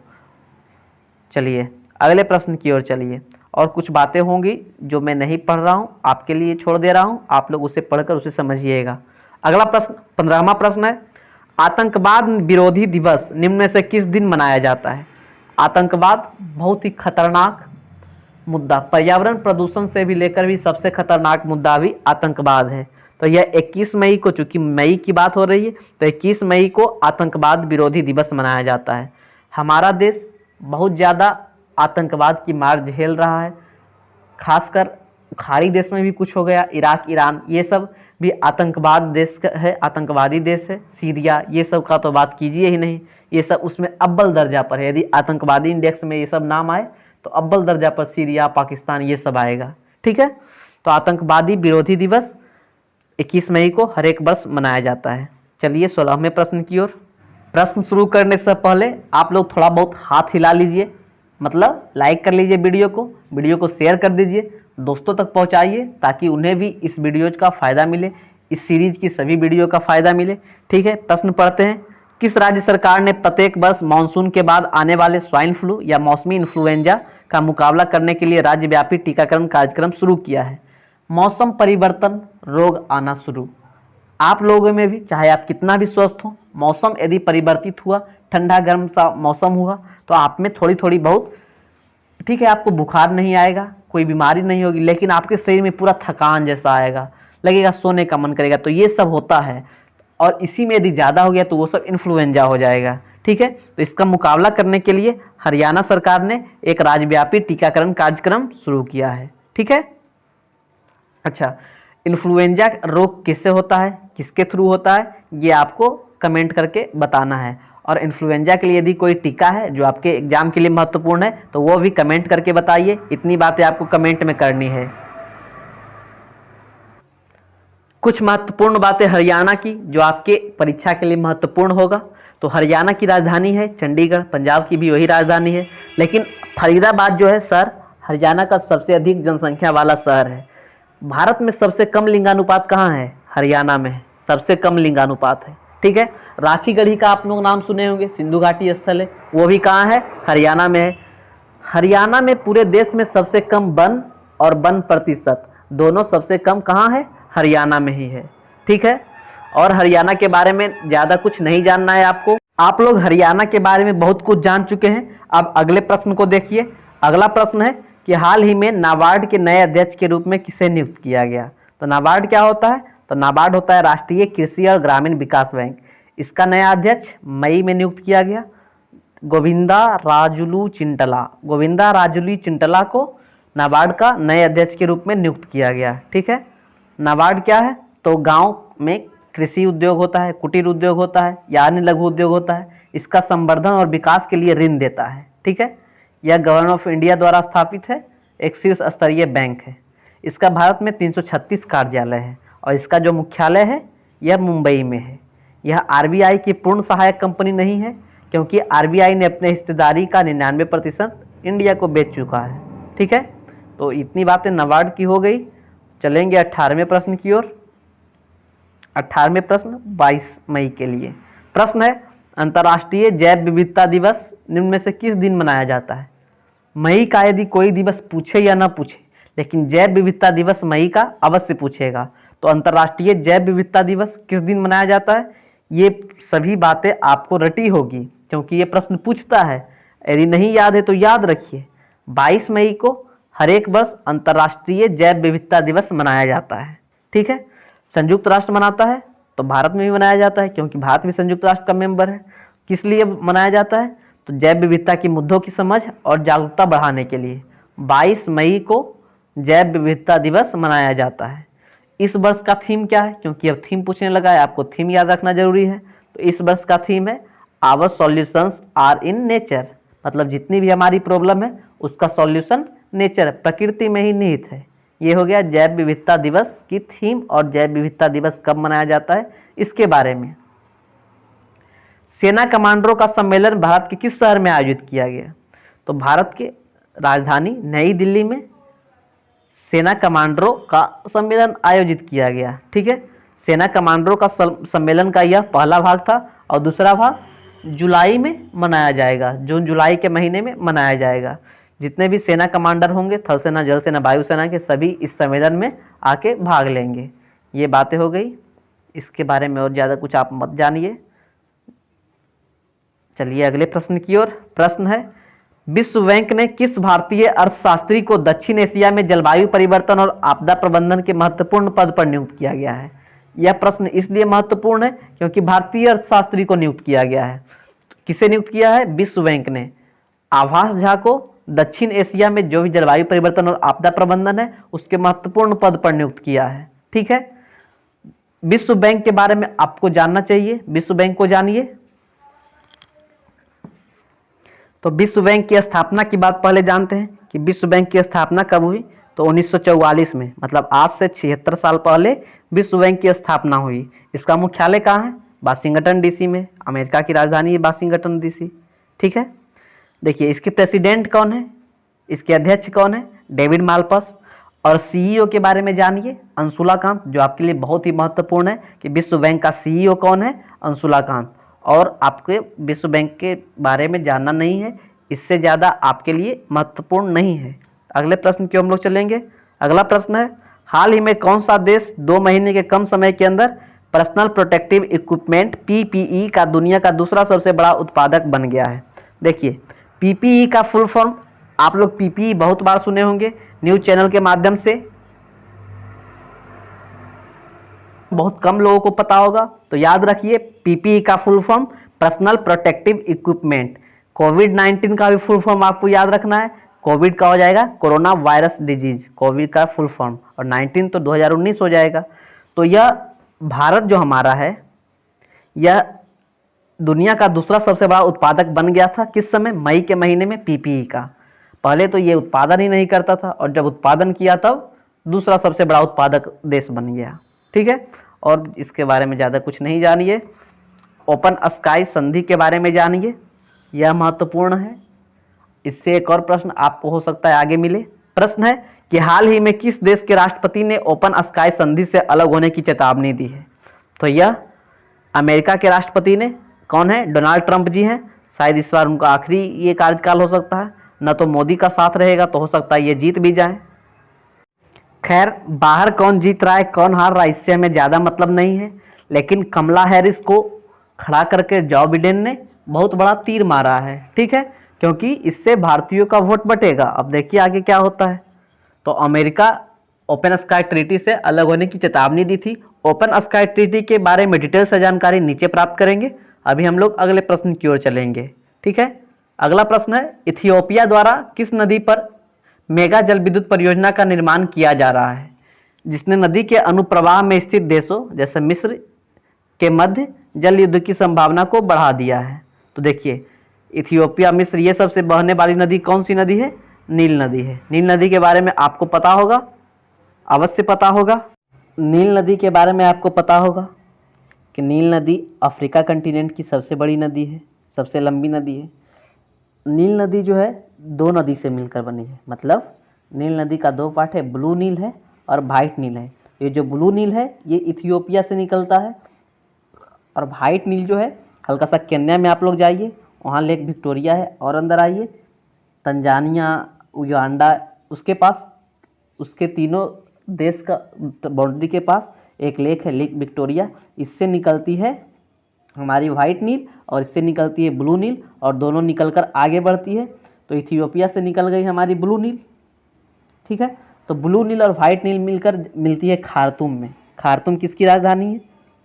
चलिए अगले प्रश्न की ओर चलिए, और कुछ बातें होंगी जो मैं नहीं पढ़ रहा हूं, आपके लिए छोड़ दे रहा हूं, आप लोग उसे पढ़कर उसे समझिएगा। अगला प्रश्न 15वां प्रश्न है, आतंकवाद विरोधी दिवस निम्न में से किस दिन मनाया जाता है। आतंकवाद बहुत ही खतरनाक मुद्दा, पर्यावरण प्रदूषण से भी लेकर भी सबसे खतरनाक मुद्दा भी आतंकवाद है। तो यह 21 मई को, चूंकि मई की बात हो रही है, तो 21 मई को आतंकवाद विरोधी दिवस मनाया जाता है। हमारा देश बहुत ज़्यादा आतंकवाद की मार झेल रहा है, खासकर खाड़ी देश में भी कुछ हो गया, इराक, ईरान, ये सब भी आतंकवाद देश है, आतंकवादी देश है। सीरिया, ये सब का तो बात कीजिए ही नहीं, ये सब उसमें अव्वल दर्जा पर है। यदि आतंकवादी इंडेक्स में ये सब नाम आए तो अव्वल दर्जा पर सीरिया, पाकिस्तान, ये सब आएगा, ठीक है। तो आतंकवादी विरोधी दिवस 21 मई को हर एक वर्ष मनाया जाता है। चलिए 16वें प्रश्न की ओर। प्रश्न शुरू करने से पहले आप लोग थोड़ा बहुत हाथ हिला लीजिए, मतलब लाइक कर लीजिए वीडियो को शेयर कर दीजिए, दोस्तों तक पहुंचाइए, ताकि उन्हें भी इस वीडियो का फायदा मिले, इस सीरीज की सभी वीडियो का फायदा मिले, ठीक है। प्रश्न पढ़ते हैं। किस राज्य सरकार ने प्रत्येक वर्ष मानसून के बाद आने वाले स्वाइन फ्लू या मौसमी इन्फ्लुएंजा का मुकाबला करने के लिए राज्यव्यापी टीकाकरण कार्यक्रम शुरू किया है। मौसम परिवर्तन, रोग आना शुरू। आप लोगों में भी, चाहे आप कितना भी स्वस्थ हो, मौसम यदि परिवर्तित हुआ, ठंडा गर्म सा मौसम हुआ, तो आप में थोड़ी थोड़ी बहुत, ठीक है, आपको बुखार नहीं आएगा, कोई बीमारी नहीं होगी, लेकिन आपके शरीर में पूरा थकान जैसा आएगा, लगेगा, सोने का मन करेगा, तो ये सब होता है। और इसी में यदि ज़्यादा हो गया तो वो सब इन्फ्लुएंजा हो जाएगा, ठीक है। तो इसका मुकाबला करने के लिए हरियाणा सरकार ने एक राज्यव्यापी टीकाकरण कार्यक्रम शुरू किया है, ठीक है। अच्छा, इन्फ्लुएंजा रोग किससे होता है, किसके थ्रू होता है, ये आपको कमेंट करके बताना है। और इन्फ्लुएंजा के लिए यदि कोई टीका है जो आपके एग्जाम के लिए महत्वपूर्ण है तो वो भी कमेंट करके बताइए। इतनी बातें आपको कमेंट में करनी है। कुछ महत्वपूर्ण बातें हरियाणा की जो आपके परीक्षा के लिए महत्वपूर्ण होगा। तो हरियाणा की राजधानी है चंडीगढ़, पंजाब की भी वही राजधानी है, लेकिन फरीदाबाद जो है शहर हरियाणा का सबसे अधिक जनसंख्या वाला शहर है। भारत में सबसे कम लिंगानुपात कहाँ है, हरियाणा में है, सबसे कम लिंगानुपात है, ठीक है। रांची गढ़ी का आप लोग नाम सुने होंगे, सिंधु घाटी स्थल है, वो भी कहाँ है, हरियाणा में है। हरियाणा में पूरे देश में सबसे कम वन और वन प्रतिशत दोनों सबसे कम कहाँ है? हरियाणा में ही है। ठीक है, और हरियाणा के बारे में ज़्यादा कुछ नहीं जानना है आपको। आप लोग हरियाणा के बारे में बहुत कुछ जान चुके हैं। अब अगले प्रश्न को देखिए। अगला प्रश्न है कि हाल ही में नाबार्ड के नए अध्यक्ष के रूप में किसे नियुक्त किया गया? तो नाबार्ड क्या होता है? तो नाबार्ड होता है राष्ट्रीय कृषि और ग्रामीण विकास बैंक। इसका नया अध्यक्ष मई में नियुक्त किया गया गोविंदा राजुलू चिंटला। गोविंदा राजुलू चिंटला को नाबार्ड का नए अध्यक्ष के रूप में नियुक्त किया गया। ठीक है, नाबार्ड क्या है? तो गांव में कृषि उद्योग होता है, कुटीर उद्योग होता है या अन्य लघु उद्योग होता है, इसका संवर्धन और विकास के लिए ऋण देता है। ठीक है, यह गवर्नमेंट ऑफ इंडिया द्वारा स्थापित है, एक शीर्ष स्तरीय बैंक है। इसका भारत में 336 कार्यालय है और इसका जो मुख्यालय है यह मुंबई में है। यह आरबीआई की पूर्ण सहायक कंपनी नहीं है, क्योंकि आरबीआई ने अपने हिस्सेदारी का 99% इंडिया को बेच चुका है। ठीक है, तो इतनी बातें नाबार्ड की हो गई। चलेंगे 18वें प्रश्न की ओर। 18वें प्रश्न 22 मई के लिए प्रश्न है, अंतर्राष्ट्रीय जैव विविधता दिवस निम्न में से किस दिन मनाया जाता है? मई का यदि कोई दिवस पूछे या ना पूछे, लेकिन जैव विविधता दिवस मई का अवश्य पूछेगा। तो अंतर्राष्ट्रीय जैव विविधता दिवस किस दिन मनाया जाता है? ये सभी बातें आपको रटी होगी, क्योंकि ये प्रश्न पूछता है। यदि नहीं याद है तो याद रखिए, 22 मई को हर एक वर्ष अंतर्राष्ट्रीय जैव विविधता दिवस मनाया जाता है। ठीक है, संयुक्त राष्ट्र मनाता है तो भारत में भी मनाया जाता है, क्योंकि भारत भी संयुक्त राष्ट्र का मेंबर है। किस लिए मनाया जाता है? तो जैव विविधता की मुद्दों की समझ और जागरूकता बढ़ाने के लिए 22 मई को जैव विविधता दिवस मनाया जाता है। इस वर्ष का थीम क्या है? क्योंकि अब थीम पूछने लगा है, आपको थीम याद रखना जरूरी है। तो इस वर्ष का थीम है our solutions are in nature, मतलब जितनी भी हमारी प्रॉब्लम है उसका सॉल्यूशन नेचर, प्रकृति में ही निहित है। ये हो गया जैव विविधता दिवस की थीम। और जैव विविधता दिवस कब मनाया जाता है इसके बारे में। सेना कमांडरों का सम्मेलन भारत के किस शहर में आयोजित किया गया? तो भारत के राजधानी नई दिल्ली में सेना कमांडरों का सम्मेलन आयोजित किया गया। ठीक है, सेना कमांडरों का सम्मेलन का यह पहला भाग था और दूसरा भाग जुलाई में मनाया जाएगा, जून जुलाई के महीने में मनाया जाएगा। जितने भी सेना कमांडर होंगे, थल सेना, जल सेना, वायुसेना के, सभी इस सम्मेलन में आके भाग लेंगे। ये बातें हो गई, इसके बारे में और ज़्यादा कुछ आप मत जानिए। चलिए अगले प्रश्न की ओर। प्रश्न है, विश्व बैंक ने किस भारतीय अर्थशास्त्री को दक्षिण एशिया में जलवायु परिवर्तन और आपदा प्रबंधन के महत्वपूर्ण पद पर नियुक्त किया गया है? यह प्रश्न इसलिए महत्वपूर्ण है क्योंकि भारतीय अर्थशास्त्री को नियुक्त किया गया है। किसे नियुक्त किया है? विश्व बैंक ने आभास झा को दक्षिण एशिया में जो भी जलवायु परिवर्तन और आपदा प्रबंधन है उसके महत्वपूर्ण पद पर नियुक्त किया है। ठीक है, विश्व बैंक के बारे में आपको जानना चाहिए, विश्व बैंक को जानिए। तो विश्व बैंक की स्थापना की बात पहले जानते हैं कि विश्व बैंक की स्थापना कब हुई? तो 1944 में, मतलब आज से 76 साल पहले विश्व बैंक की स्थापना हुई। इसका मुख्यालय कहाँ है? वाशिंगटन डीसी में। अमेरिका की राजधानी है वाशिंगटन डीसी। ठीक है, देखिए इसके प्रेसिडेंट कौन है, इसके अध्यक्ष कौन है? डेविड मालपस। और सीईओ के बारे में जानिए, अंशुला कांत, जो आपके लिए बहुत ही महत्वपूर्ण है कि विश्व बैंक का सीईओ कौन है? अंशुला कांत। और आपके विश्व बैंक के बारे में जानना नहीं है, इससे ज़्यादा आपके लिए महत्वपूर्ण नहीं है। अगले प्रश्न की हम लोग चलेंगे। अगला प्रश्न है, हाल ही में कौन सा देश 2 महीने के कम समय के अंदर पर्सनल प्रोटेक्टिव इक्विपमेंट पीपीई का दुनिया का दूसरा सबसे बड़ा उत्पादक बन गया है? देखिए, पीपीई का फुल फॉर्म आप लोग पीपीई बहुत बार सुने होंगे न्यूज चैनल के माध्यम से, बहुत कम लोगों को पता होगा। तो याद रखिए, पीपीई का full form personal protective equipment. कोविड-19 का भी फुल फॉर्म आपको याद रखना है। कोविड का हो जाएगा कोरोना वायरस डिजीज, कोविड का फुल फॉर्म, और 19 तो 2019 हो जाएगा। तो यह भारत जो हमारा है, यह दुनिया का दूसरा सबसे बड़ा उत्पादक बन गया था। किस समय? मई के महीने में पीपीई का। पहले तो ये उत्पादन ही नहीं करता था, और जब उत्पादन किया तब दूसरा सबसे बड़ा उत्पादक देश बन गया। ठीक है, और इसके बारे में ज़्यादा कुछ नहीं जानिए। ओपन स्काई संधि के बारे में जानिए, यह महत्वपूर्ण है। इससे एक और प्रश्न आपको हो सकता है आगे मिले। प्रश्न है कि हाल ही में किस देश के राष्ट्रपति ने ओपन स्काई संधि से अलग होने की चेतावनी दी है? तो यह अमेरिका के राष्ट्रपति ने, कौन है? डोनाल्ड ट्रंप जी हैं। शायद इस बार उनका आखिरी ये कार्यकाल हो सकता है। न तो मोदी का साथ रहेगा, तो हो सकता है ये जीत भी जाए। खैर, बाहर कौन जीत रहा है कौन हार रहा है इससे हमें ज़्यादा मतलब नहीं है, लेकिन कमला हैरिस को खड़ा करके जो बिडेन ने बहुत बड़ा तीर मारा है, ठीक है, क्योंकि इससे भारतीयों का वोट बटेगा। अब देखिए आगे क्या होता है। तो अमेरिका ओपन स्काई ट्रीटी से अलग होने की चेतावनी दी थी। ओपन स्काई ट्रीटी के बारे में डिटेल से जानकारी नीचे प्राप्त करेंगे। अभी हम लोग अगले प्रश्न की ओर चलेंगे, ठीक है। अगला प्रश्न है, इथियोपिया द्वारा किस नदी पर मेगा जल विद्युत परियोजना का निर्माण किया जा रहा है, जिसने नदी के अनुप्रवाह में स्थित देशों जैसे मिस्र के मध्य जल युद्ध की संभावना को बढ़ा दिया है। तो देखिए, इथियोपिया, मिस्र, ये सबसे बहने वाली नदी कौन सी नदी है? नील नदी है। नील नदी के बारे में आपको पता होगा, अवश्य पता होगा। नील नदी के बारे में आपको पता होगा कि नील नदी अफ्रीका कंटिनेंट की सबसे बड़ी नदी है, सबसे लंबी नदी है। नील नदी जो है दो नदी से मिलकर बनी है, मतलब नील नदी का दो पार्ट है, ब्लू नील है और वाइट नील है। ये जो ब्लू नील है ये इथियोपिया से निकलता है, और वाइट नील जो है हल्का सा केन्या में आप लोग जाइए, वहाँ लेक विक्टोरिया है, और अंदर आइए तंजानिया, युगांडा, उसके पास, उसके तीनों देश का बाउंड्री के पास एक लेक है, लेक विक्टोरिया। इससे निकलती है हमारी वाइट नील और इससे निकलती है ब्लू नील, और दोनों निकलकर आगे बढ़ती है। तो इथियोपिया से निकल गई हमारी ब्लू नील, ठीक है। तो ब्लू नील और वाइट नील मिलकर मिलती है खार्तूम में। खार्तूम किसकी राजधानी है?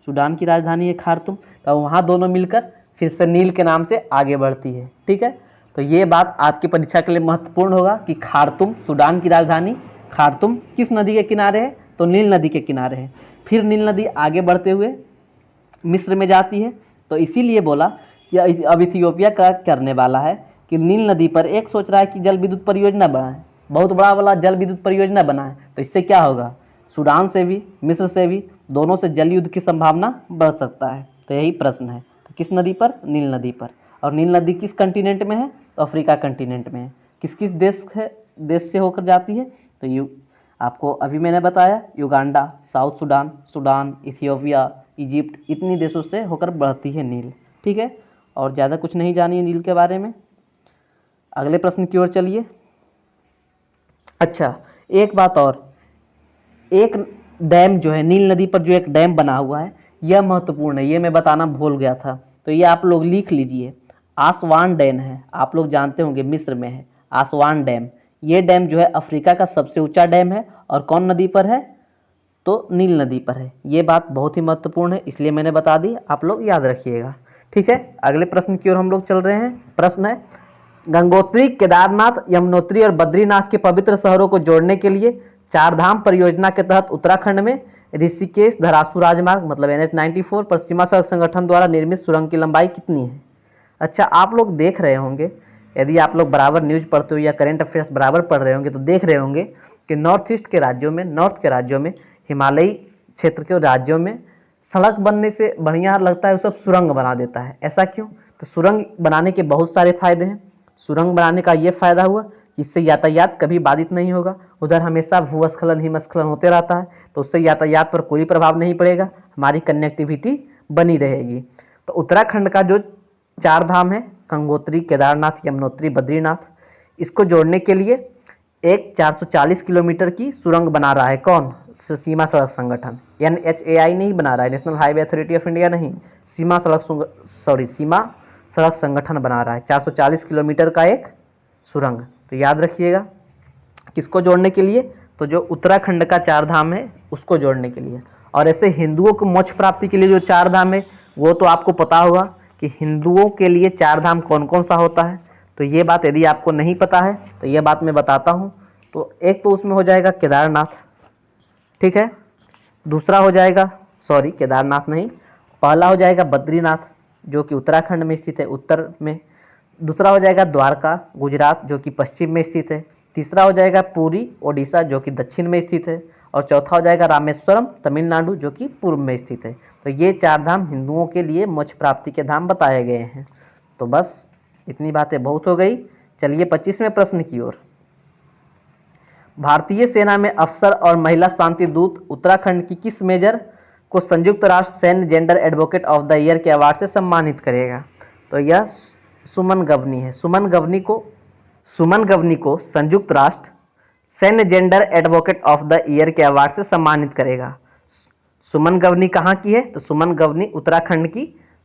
सूडान की राजधानी है खार्तूम। तो वहाँ दोनों मिलकर फिर से नील के नाम से आगे बढ़ती है, ठीक है। तो ये बात आपकी परीक्षा के लिए महत्वपूर्ण होगा कि खार्तूम, सूडान की राजधानी खार्तूम, किस नदी के किनारे है? तो नील नदी के किनारे है। फिर नील नदी आगे बढ़ते हुए मिस्र में जाती है। तो इसीलिए बोला कि अब इथियोपिया क्या करने वाला है कि नील नदी पर एक सोच रहा है कि जल विद्युत परियोजना बनाए, बहुत बड़ा वाला जल विद्युत परियोजना बनाए। तो इससे क्या होगा, सूडान से भी, मिस्र से भी, दोनों से जल युद्ध की संभावना बढ़ सकता है। तो यही प्रश्न है। तो किस नदी पर? नील नदी पर। और नील नदी किस कंटिनेंट में है? तो अफ्रीका कंटिनेंट में है। किस किस देश से होकर जाती है? तो आपको अभी मैंने बताया, Uganda, south Sudan, Sudan, Ethiopia, Egypt, इतनी देशों से होकर बढ़ती है नील, ठीक है। और ज़्यादा कुछ नहीं जानिए नील के बारे में। अगले प्रश्न की ओर चलिए। अच्छा, एक बात और, एक डैम जो है नील नदी पर, जो एक डैम बना हुआ है, यह महत्वपूर्ण है, ये मैं बताना भूल गया था, तो ये आप लोग लिख लीजिए। आसवान डैम है, आप लोग जानते होंगे मिस्र में है आसवान डैम। ये डैम जो है अफ्रीका का सबसे ऊंचा डैम है, और कौन नदी पर है? तो नील नदी पर है। ये बात बहुत ही महत्वपूर्ण है, इसलिए मैंने बता दी, आप लोग याद रखिएगा, ठीक है। अगले प्रश्न की ओर हम लोग चल रहे हैं। प्रश्न है, गंगोत्री, केदारनाथ, यमुनोत्री और बद्रीनाथ के पवित्र शहरों को जोड़ने के लिए चारधाम परियोजना के तहत उत्तराखंड में ऋषिकेश धरासू राजमार्ग मतलब NH-94 पर सीमा सड़क संगठन द्वारा निर्मित सुरंग की लंबाई कितनी है? अच्छा, आप लोग देख रहे होंगे, यदि आप लोग बराबर न्यूज पढ़ते हो या करंट अफेयर्स बराबर पढ़ रहे होंगे, तो देख रहे होंगे कि नॉर्थ के राज्यों में, हिमालयी क्षेत्र के राज्यों में सड़क बनने से बढ़िया लगता है, वो सब सुरंग बना देता है। ऐसा क्यों? तो सुरंग बनाने के बहुत सारे फायदे हैं। सुरंग बनाने का ये फायदा हुआ कि इससे यातायात कभी बाधित नहीं होगा, उधर हमेशा भूस्खलन हिमस्खलन होते रहता है, तो उससे यातायात पर कोई प्रभाव नहीं पड़ेगा, हमारी कनेक्टिविटी बनी रहेगी। तो उत्तराखंड का जो चार धाम है, गंगोत्री, केदारनाथ, यमुनोत्री, बद्रीनाथ, इसको जोड़ने के लिए एक 440 किलोमीटर की सुरंग बना रहा है। कौन? सीमा सड़क संगठन, NHAI नहीं बना रहा है, national highway authority of India नहीं, सीमा सड़क संगठन बना रहा है 440 किलोमीटर का एक सुरंग। तो याद रखिएगा, किसको जोड़ने के लिए? तो जो उत्तराखंड का चार धाम है उसको जोड़ने के लिए। और ऐसे हिंदुओं को मोक्ष प्राप्ति के लिए जो चार धाम है, वो तो आपको पता होगा कि हिंदुओं के लिए चार धाम कौन कौन सा होता है। तो ये बात यदि आपको नहीं पता है तो ये बात मैं बताता हूँ। तो एक तो उसमें हो जाएगा केदारनाथ, ठीक है। दूसरा हो जाएगा, केदारनाथ नहीं, पहला हो जाएगा बद्रीनाथ जो कि उत्तराखंड में स्थित है, उत्तर में। दूसरा हो जाएगा द्वारका, गुजरात, जो कि पश्चिम में स्थित है। तीसरा हो जाएगा पुरी, ओडिशा, जो कि दक्षिण में स्थित है। और चौथा हो जाएगा रामेश्वरम, तमिलनाडु, जो कि पूर्व में स्थित है। तो ये चार धाम हिंदुओं के लिए मोक्ष प्राप्ति के धाम बताए गए हैं। तो बस इतनी बातें बहुत हो गई। चलिए 25वें प्रश्न की ओर। भारतीय सेना में अफसर और महिला शांति दूत उत्तराखंड की किस मेजर को संयुक्त राष्ट्र सैन्य gender advocate of the year के अवार्ड से सम्मानित करेगा? तो यह सुमन गवनी है। सुमन गवनी को सुमन गवनी को संयुक्त राष्ट्र सैन्य gender advocate of the year के अवार्ड से सम्मानित करेगा। सुमन गवनी कहाँ की है? तो सुमन गवनी उत्तराखंड की,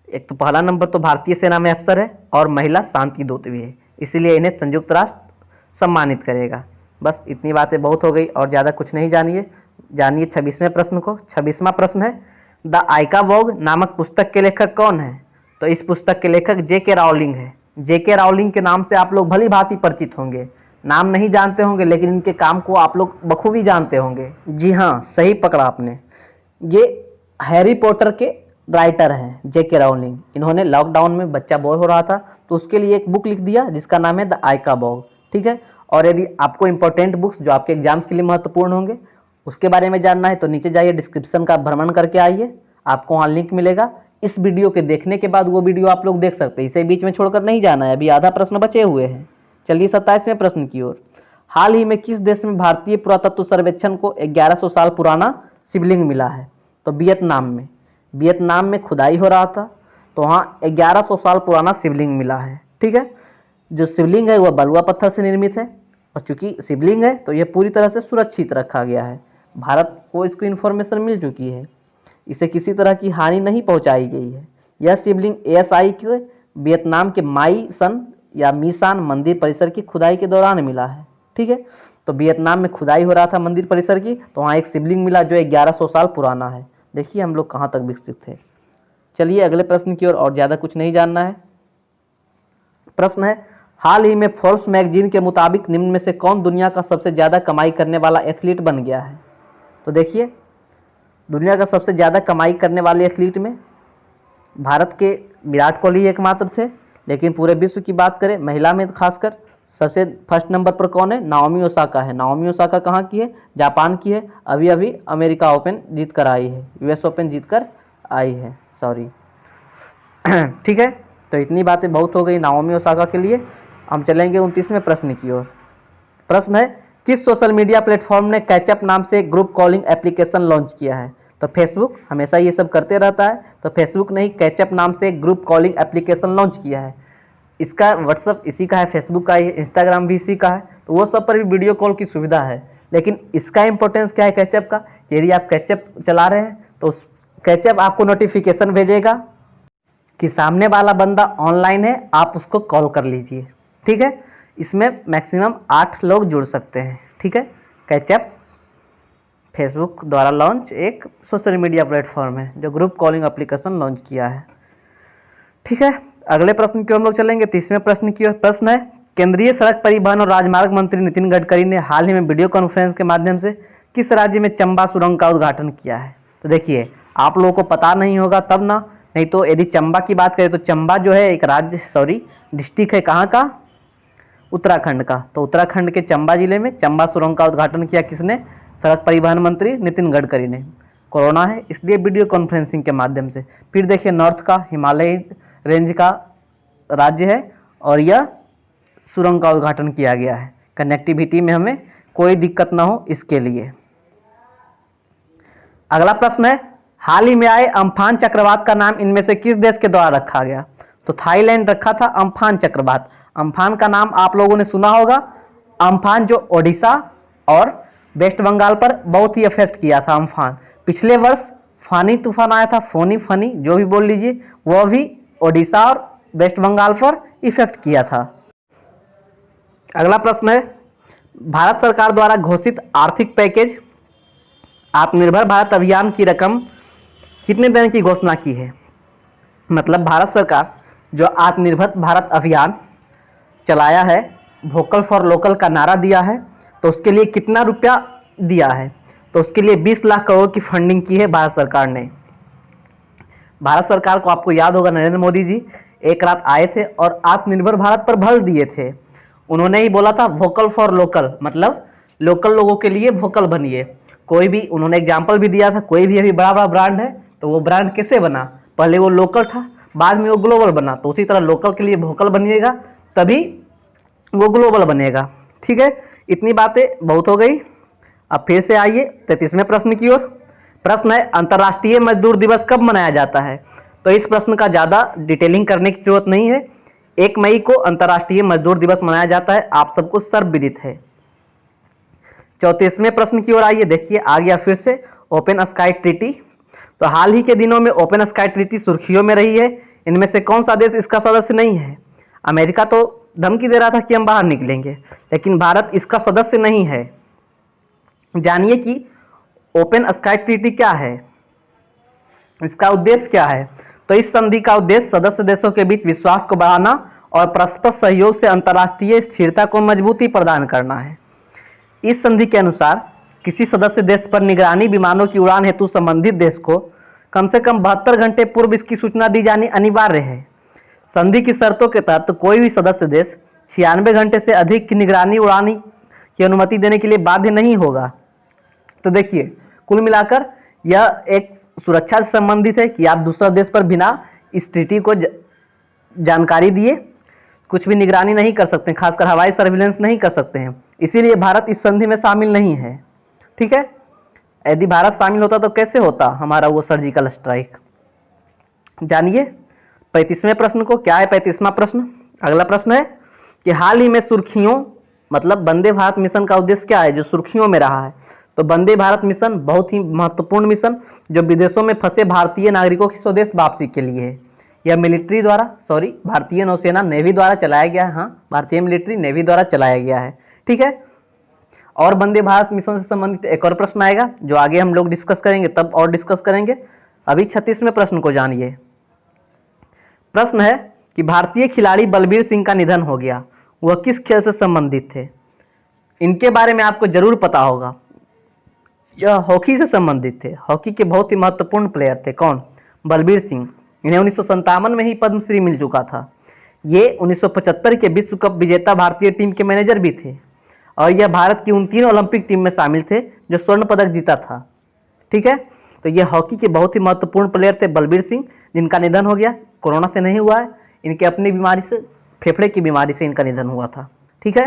एक तो पहला नंबर तो भारतीय सेना में अफसर है और महिला शांति दूत भी है, इसीलिए इन्हें संयुक्त राष्ट्र सम्मानित करेगा। बस इतनी बातें बहुत हो गई और ज़्यादा कुछ नहीं जानिए। 26वें प्रश्न को। 26वां प्रश्न है, द आइका वॉग नामक पुस्तक के लेखक कौन है? तो इस पुस्तक के लेखक J.K. राउलिंग है। J.K. राउलिंग के नाम से आप लोग भली भांति परिचित होंगे, नाम नहीं जानते होंगे लेकिन इनके काम को आप लोग बखूबी जानते होंगे। जी हाँ, सही पकड़ा आपने, ये हैरी पॉटर के राइटर हैं J.K. राउलिंग। इन्होंने लॉकडाउन में बच्चा बोर हो रहा था तो उसके लिए एक बुक लिख दिया जिसका नाम है द आइका वॉग। ठीक है, और यदि आपको इंपॉर्टेंट बुक्स जो आपके एग्जाम्स के लिए महत्वपूर्ण होंगे उसके बारे में जानना है तो नीचे जाइए, डिस्क्रिप्शन का भ्रमण करके आइए, आपको वहाँ लिंक मिलेगा। इस वीडियो के देखने के बाद वो वीडियो आप लोग देख सकते हैं, इसे बीच में छोड़कर नहीं जाना है, अभी आधा प्रश्न बचे हुए हैं। चलिए 27वें प्रश्न की ओर। हाल ही में किस देश में भारतीय पुरातत्व सर्वेक्षण को 1100 साल पुराना शिवलिंग मिला है? तो वियतनाम में। वियतनाम में खुदाई हो रहा था तो वहाँ 1100 साल पुराना शिवलिंग मिला है। ठीक है, जो शिवलिंग है वह बलुआ पत्थर से निर्मित है और चूंकि शिवलिंग है तो यह पूरी तरह से सुरक्षित रखा गया है। भारत को इसको इन्फॉर्मेशन मिल चुकी है, इसे किसी तरह की हानि नहीं पहुंचाई गई है। यह शिवलिंग ASI के वियतनाम के माई सन या मीसान मंदिर परिसर की खुदाई के दौरान मिला है। ठीक है, तो वियतनाम में खुदाई हो रहा था मंदिर परिसर की तो वहाँ एक शिवलिंग मिला जो 1100 साल पुराना है। देखिए हम लोग कहाँ तक विकसित थे। चलिए अगले प्रश्न की ओर, और ज़्यादा कुछ नहीं जानना है। प्रश्न है, हाल ही में फोर्ब्स मैगजीन के मुताबिक निम्न में से कौन दुनिया का सबसे ज़्यादा कमाई करने वाला एथलीट बन गया है? तो देखिए, दुनिया का सबसे ज़्यादा कमाई करने वाले एथलीट में भारत के विराट कोहली एकमात्र थे, लेकिन पूरे विश्व की बात करें महिला में खासकर सबसे फर्स्ट नंबर पर कौन है? नाओमी ओसाका है। नाओमी ओसाका कहाँ की है? जापान की है। अभी अभी अमेरिका ओपन जीत कर आई है, US ओपन जीत कर आई है, सॉरी। ठीक है, तो इतनी बातें बहुत हो गई नाओमी ओसाका के लिए। हम चलेंगे 29वें प्रश्न की ओर। प्रश्न है, किस सोशल मीडिया प्लेटफॉर्म ने कैचअप नाम से एक ग्रुप कॉलिंग एप्लीकेशन लॉन्च किया है? तो फेसबुक हमेशा ये सब करते रहता है, तो फेसबुक ने ही कैचअप नाम से एक ग्रुप कॉलिंग एप्लीकेशन लॉन्च किया है। इसका व्हाट्सअप इसी का है, फेसबुक का है, इंस्टाग्राम भी इसी का है, तो वो सब पर भी वीडियो कॉल की सुविधा है। लेकिन इसका इंपॉर्टेंस क्या है कैचअप का? यदि आप कैचअप चला रहे हैं तो उस कैचअप आपको नोटिफिकेशन भेजेगा कि सामने वाला बंदा ऑनलाइन है, आप उसको कॉल कर लीजिए। ठीक है, इसमें मैक्सिमम 8 लोग जुड़ सकते हैं। ठीक है, कैचअप फेसबुक द्वारा लॉन्च एक सोशल मीडिया प्लेटफॉर्म है जो ग्रुप कॉलिंग एप्लीकेशन लॉन्च किया है। ठीक है, अगले प्रश्न की ओर हम लोग चलेंगे, 30वें प्रश्न की ओर। प्रश्न है, केंद्रीय सड़क परिवहन और राजमार्ग मंत्री नितिन गडकरी ने हाल ही में वीडियो कॉन्फ्रेंस के माध्यम से किस राज्य में चंबा सुरंग का उद्घाटन किया है? तो देखिए, आप लोगों को पता नहीं होगा तब ना, नहीं तो यदि चंबा की बात करें तो चंबा जो है एक डिस्ट्रिक्ट है, कहाँ का? उत्तराखंड का। तो उत्तराखंड के चंबा जिले में चंबा सुरंग का उद्घाटन किया किसने? सड़क परिवहन मंत्री नितिन गडकरी ने। कोरोना है इसलिए वीडियो कॉन्फ्रेंसिंग के माध्यम से। फिर देखिए, नॉर्थ का हिमालय रेंज का राज्य है और यह सुरंग का उद्घाटन किया गया है, कनेक्टिविटी में हमें कोई दिक्कत ना हो इसके लिए। अगला प्रश्न है, हाल ही में आए अम्फान चक्रवात का नाम इनमें से किस देश के द्वारा रखा गया? तो थाईलैंड रखा था अम्फान चक्रवात। अम्फान का नाम आप लोगों ने सुना होगा। अम्फान जो ओडिशा और वेस्ट बंगाल पर बहुत ही इफेक्ट किया था। अम्फान पिछले वर्ष फानी तूफान आया था, फनी जो भी बोल लीजिए, वह भी ओडिशा और वेस्ट बंगाल पर इफेक्ट किया था। अगला प्रश्न है, भारत सरकार द्वारा घोषित आर्थिक पैकेज आत्मनिर्भर भारत अभियान की रकम कितने देने की घोषणा की है? मतलब भारत सरकार जो आत्मनिर्भर भारत अभियान चलाया है, वोकल फॉर लोकल का नारा दिया है, तो उसके लिए कितना रुपया दिया है? तो उसके लिए 20 लाख करोड़ की फंडिंग की है भारत सरकार ने। भारत सरकार को आपको याद होगा, नरेंद्र मोदी जी एक रात आए थे और आत्मनिर्भर भारत पर बल दिए थे। उन्होंने ही बोला था वोकल फॉर लोकल, मतलब लोकल लोगों के लिए वोकल बनिए। कोई भी, उन्होंने एग्जाम्पल भी दिया था, कोई भी अभी बड़ा बड़ा ब्रांड है तो वो ब्रांड कैसे बना? पहले वो लोकल था, बाद में वो ग्लोबल बना। तो उसी तरह लोकल के लिए वोकल बनिएगा तभी वो ग्लोबल बनेगा। ठीक है, इतनी बातें बहुत हो गई। अब फिर से आइए 33वें प्रश्न की ओर। प्रश्न है, अंतर्राष्ट्रीय मजदूर दिवस कब मनाया जाता है? तो इस प्रश्न का ज़्यादा डिटेलिंग करने की जरूरत नहीं है। 1 मई को अंतर्राष्ट्रीय मजदूर दिवस मनाया जाता है, आप सबको सर्वविदित है। 34वें प्रश्न की ओर आइए, देखिए आ गया फिर से ओपन स्काई ट्रीटी। तो हाल ही के दिनों में ओपन स्काई ट्रीटी सुर्खियों में रही है। इनमें से कौन सा देश इसका सदस्य नहीं है? अमेरिका तो धमकी दे रहा था कि हम बाहर निकलेंगे, लेकिन भारत इसका सदस्य नहीं है। जानिए कि ओपन स्काई ट्रीटी क्या है, इसका उद्देश्य क्या है। तो इस संधि का उद्देश्य सदस्य देशों के बीच विश्वास को बढ़ाना और परस्पर सहयोग से अंतर्राष्ट्रीय स्थिरता को मजबूती प्रदान करना है। इस संधि के अनुसार किसी सदस्य देश पर निगरानी विमानों की उड़ान हेतु संबंधित देश को कम से कम 72 घंटे पूर्व इसकी सूचना दी जानी अनिवार्य है। संधि की शर्तों के तहत कोई भी सदस्य देश 96 घंटे से अधिक की निगरानी उड़ान की अनुमति देने के लिए बाध्य नहीं होगा। तो देखिए, कुल मिलाकर यह एक सुरक्षा से संबंधित है कि आप दूसरा देश पर बिना इस ट्रीटी को जानकारी दिए कुछ भी निगरानी नहीं कर सकते, खासकर हवाई सर्विलेंस नहीं कर सकते हैं। इसीलिए भारत इस संधि में शामिल नहीं है। ठीक है, यदि भारत शामिल होता तो कैसे होता हमारा वो सर्जिकल स्ट्राइक। जानिए 35वें प्रश्न को। क्या है 35वां प्रश्न? अगला प्रश्न है कि हाल ही में सुर्खियों, मतलब वंदे भारत मिशन का उद्देश्य क्या है जो सुर्खियों में रहा है? तो वंदे भारत मिशन बहुत ही महत्वपूर्ण मिशन जो विदेशों में फंसे भारतीय नागरिकों की स्वदेश वापसी के लिए है। यह मिलिट्री द्वारा, भारतीय नौसेना नेवी द्वारा चलाया गया है। हाँ, भारतीय मिलिट्री नेवी द्वारा चलाया गया है। ठीक है, और वंदे भारत मिशन से संबंधित एक और प्रश्न आएगा जो आगे हम लोग डिस्कस करेंगे, तब और डिस्कस करेंगे। अभी 36वें प्रश्न को जानिए। प्रश्न है कि भारतीय खिलाड़ी बलबीर सिंह का निधन हो गया, वह किस खेल से संबंधित थे? इनके बारे में आपको जरूर पता होगा। यह हॉकी से संबंधित थे। हॉकी के बहुत ही महत्वपूर्ण प्लेयर थे। कौन? बलबीर सिंह। इन्हें 1957 में ही पद्मश्री मिल चुका था। ये 1975 के विश्व कप विजेता भारतीय टीम के मैनेजर भी थे और यह भारत की उन 3 ओलंपिक टीम में शामिल थे जो स्वर्ण पदक जीता था। ठीक है, तो ये हॉकी के बहुत ही महत्वपूर्ण प्लेयर थे बलबीर सिंह, जिनका निधन हो गया। कोरोना से नहीं हुआ है, इनके अपनी बीमारी से, फेफड़े की बीमारी से इनका निधन हुआ था। ठीक है,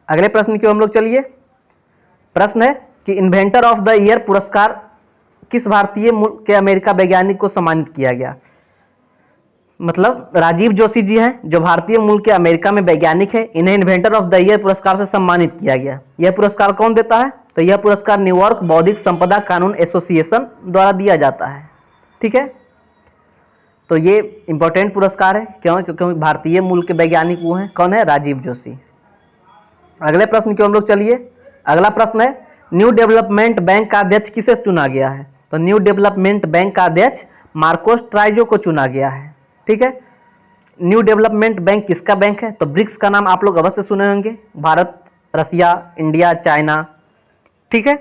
अगले प्रश्न की ओर हम लोग चलिए। प्रश्न है कि इन्वेंटर ऑफ द ईयर पुरस्कार किस भारतीय मूल के अमेरिका वैज्ञानिक को सम्मानित किया गया? मतलब राजीव जोशी जी हैं जो भारतीय मूल के अमेरिका में वैज्ञानिक है, इन्हें इन्वेंटर ऑफ द ईयर पुरस्कार से सम्मानित किया गया। यह पुरस्कार कौन देता है? तो यह पुरस्कार न्यूयॉर्क बौद्धिक संपदा कानून एसोसिएशन द्वारा दिया जाता है। ठीक है, तो ये इंपॉर्टेंट पुरस्कार है। क्यों? क्योंकि भारतीय मूल के वैज्ञानिक वो हैं। कौन है? राजीव जोशी। अगले प्रश्न की हम लोग चलिए। अगला प्रश्न है न्यू डेवलपमेंट बैंक का अध्यक्ष किसे चुना गया है? तो न्यू डेवलपमेंट बैंक का अध्यक्ष मार्कोस ट्राइजो को चुना गया है। ठीक है, न्यू डेवलपमेंट बैंक किसका बैंक है? तो ब्रिक्स का नाम आप लोग अवश्य सुने होंगे। भारत, रसिया, इंडिया, चाइना। ठीक है,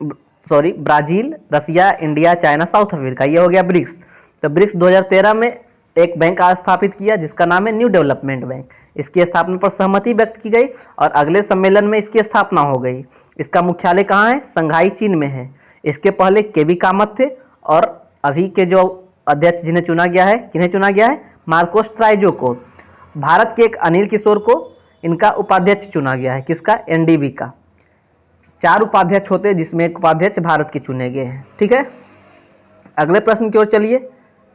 ब्राजील, रसिया, इंडिया, चाइना, साउथ अफ्रीका, ये हो गया ब्रिक्स। तो ब्रिक्स 2013 में एक बैंक स्थापित किया जिसका नाम है न्यू डेवलपमेंट बैंक। इसकी स्थापना पर सहमति व्यक्त की गई और अगले सम्मेलन में इसकी स्थापना हो गई। इसका मुख्यालय कहाँ है? संघाई, चीन में है। इसके पहले केवी कामत थे और अभी के जो अध्यक्ष जिन्हें चुना गया है, किन्हें चुना गया है? मार्कोस ट्राइजो को। भारत के एक अनिल किशोर को इनका उपाध्यक्ष चुना गया है। किसका? एनडीबी का। 4 उपाध्यक्ष होते हैं जिसमें एक उपाध्यक्ष भारत के चुने गए हैं। ठीक है, अगले प्रश्न की ओर चलिए।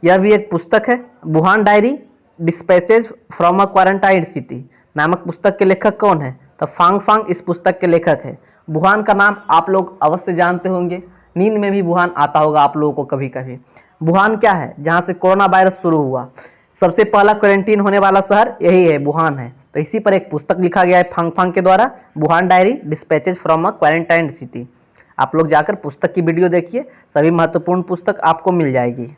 यह भी एक पुस्तक है, Wuhan diary dispatches from a quarantine city नामक पुस्तक के लेखक कौन है? तो फांग फांग इस पुस्तक के लेखक है। वुहान का नाम आप लोग अवश्य जानते होंगे, नींद में भी वुहान आता होगा आप लोगों को कभी कभी। वुहान क्या है? जहां से कोरोना वायरस शुरू हुआ, सबसे पहला क्वारंटीन होने वाला शहर यही है, वुहान है। तो इसी पर एक पुस्तक लिखा गया है फांग फांग के द्वारा, Wuhan diary dispatches from a quarantine city. आप लोग जाकर पुस्तक की वीडियो देखिए, सभी महत्वपूर्ण पुस्तक आपको मिल जाएगी।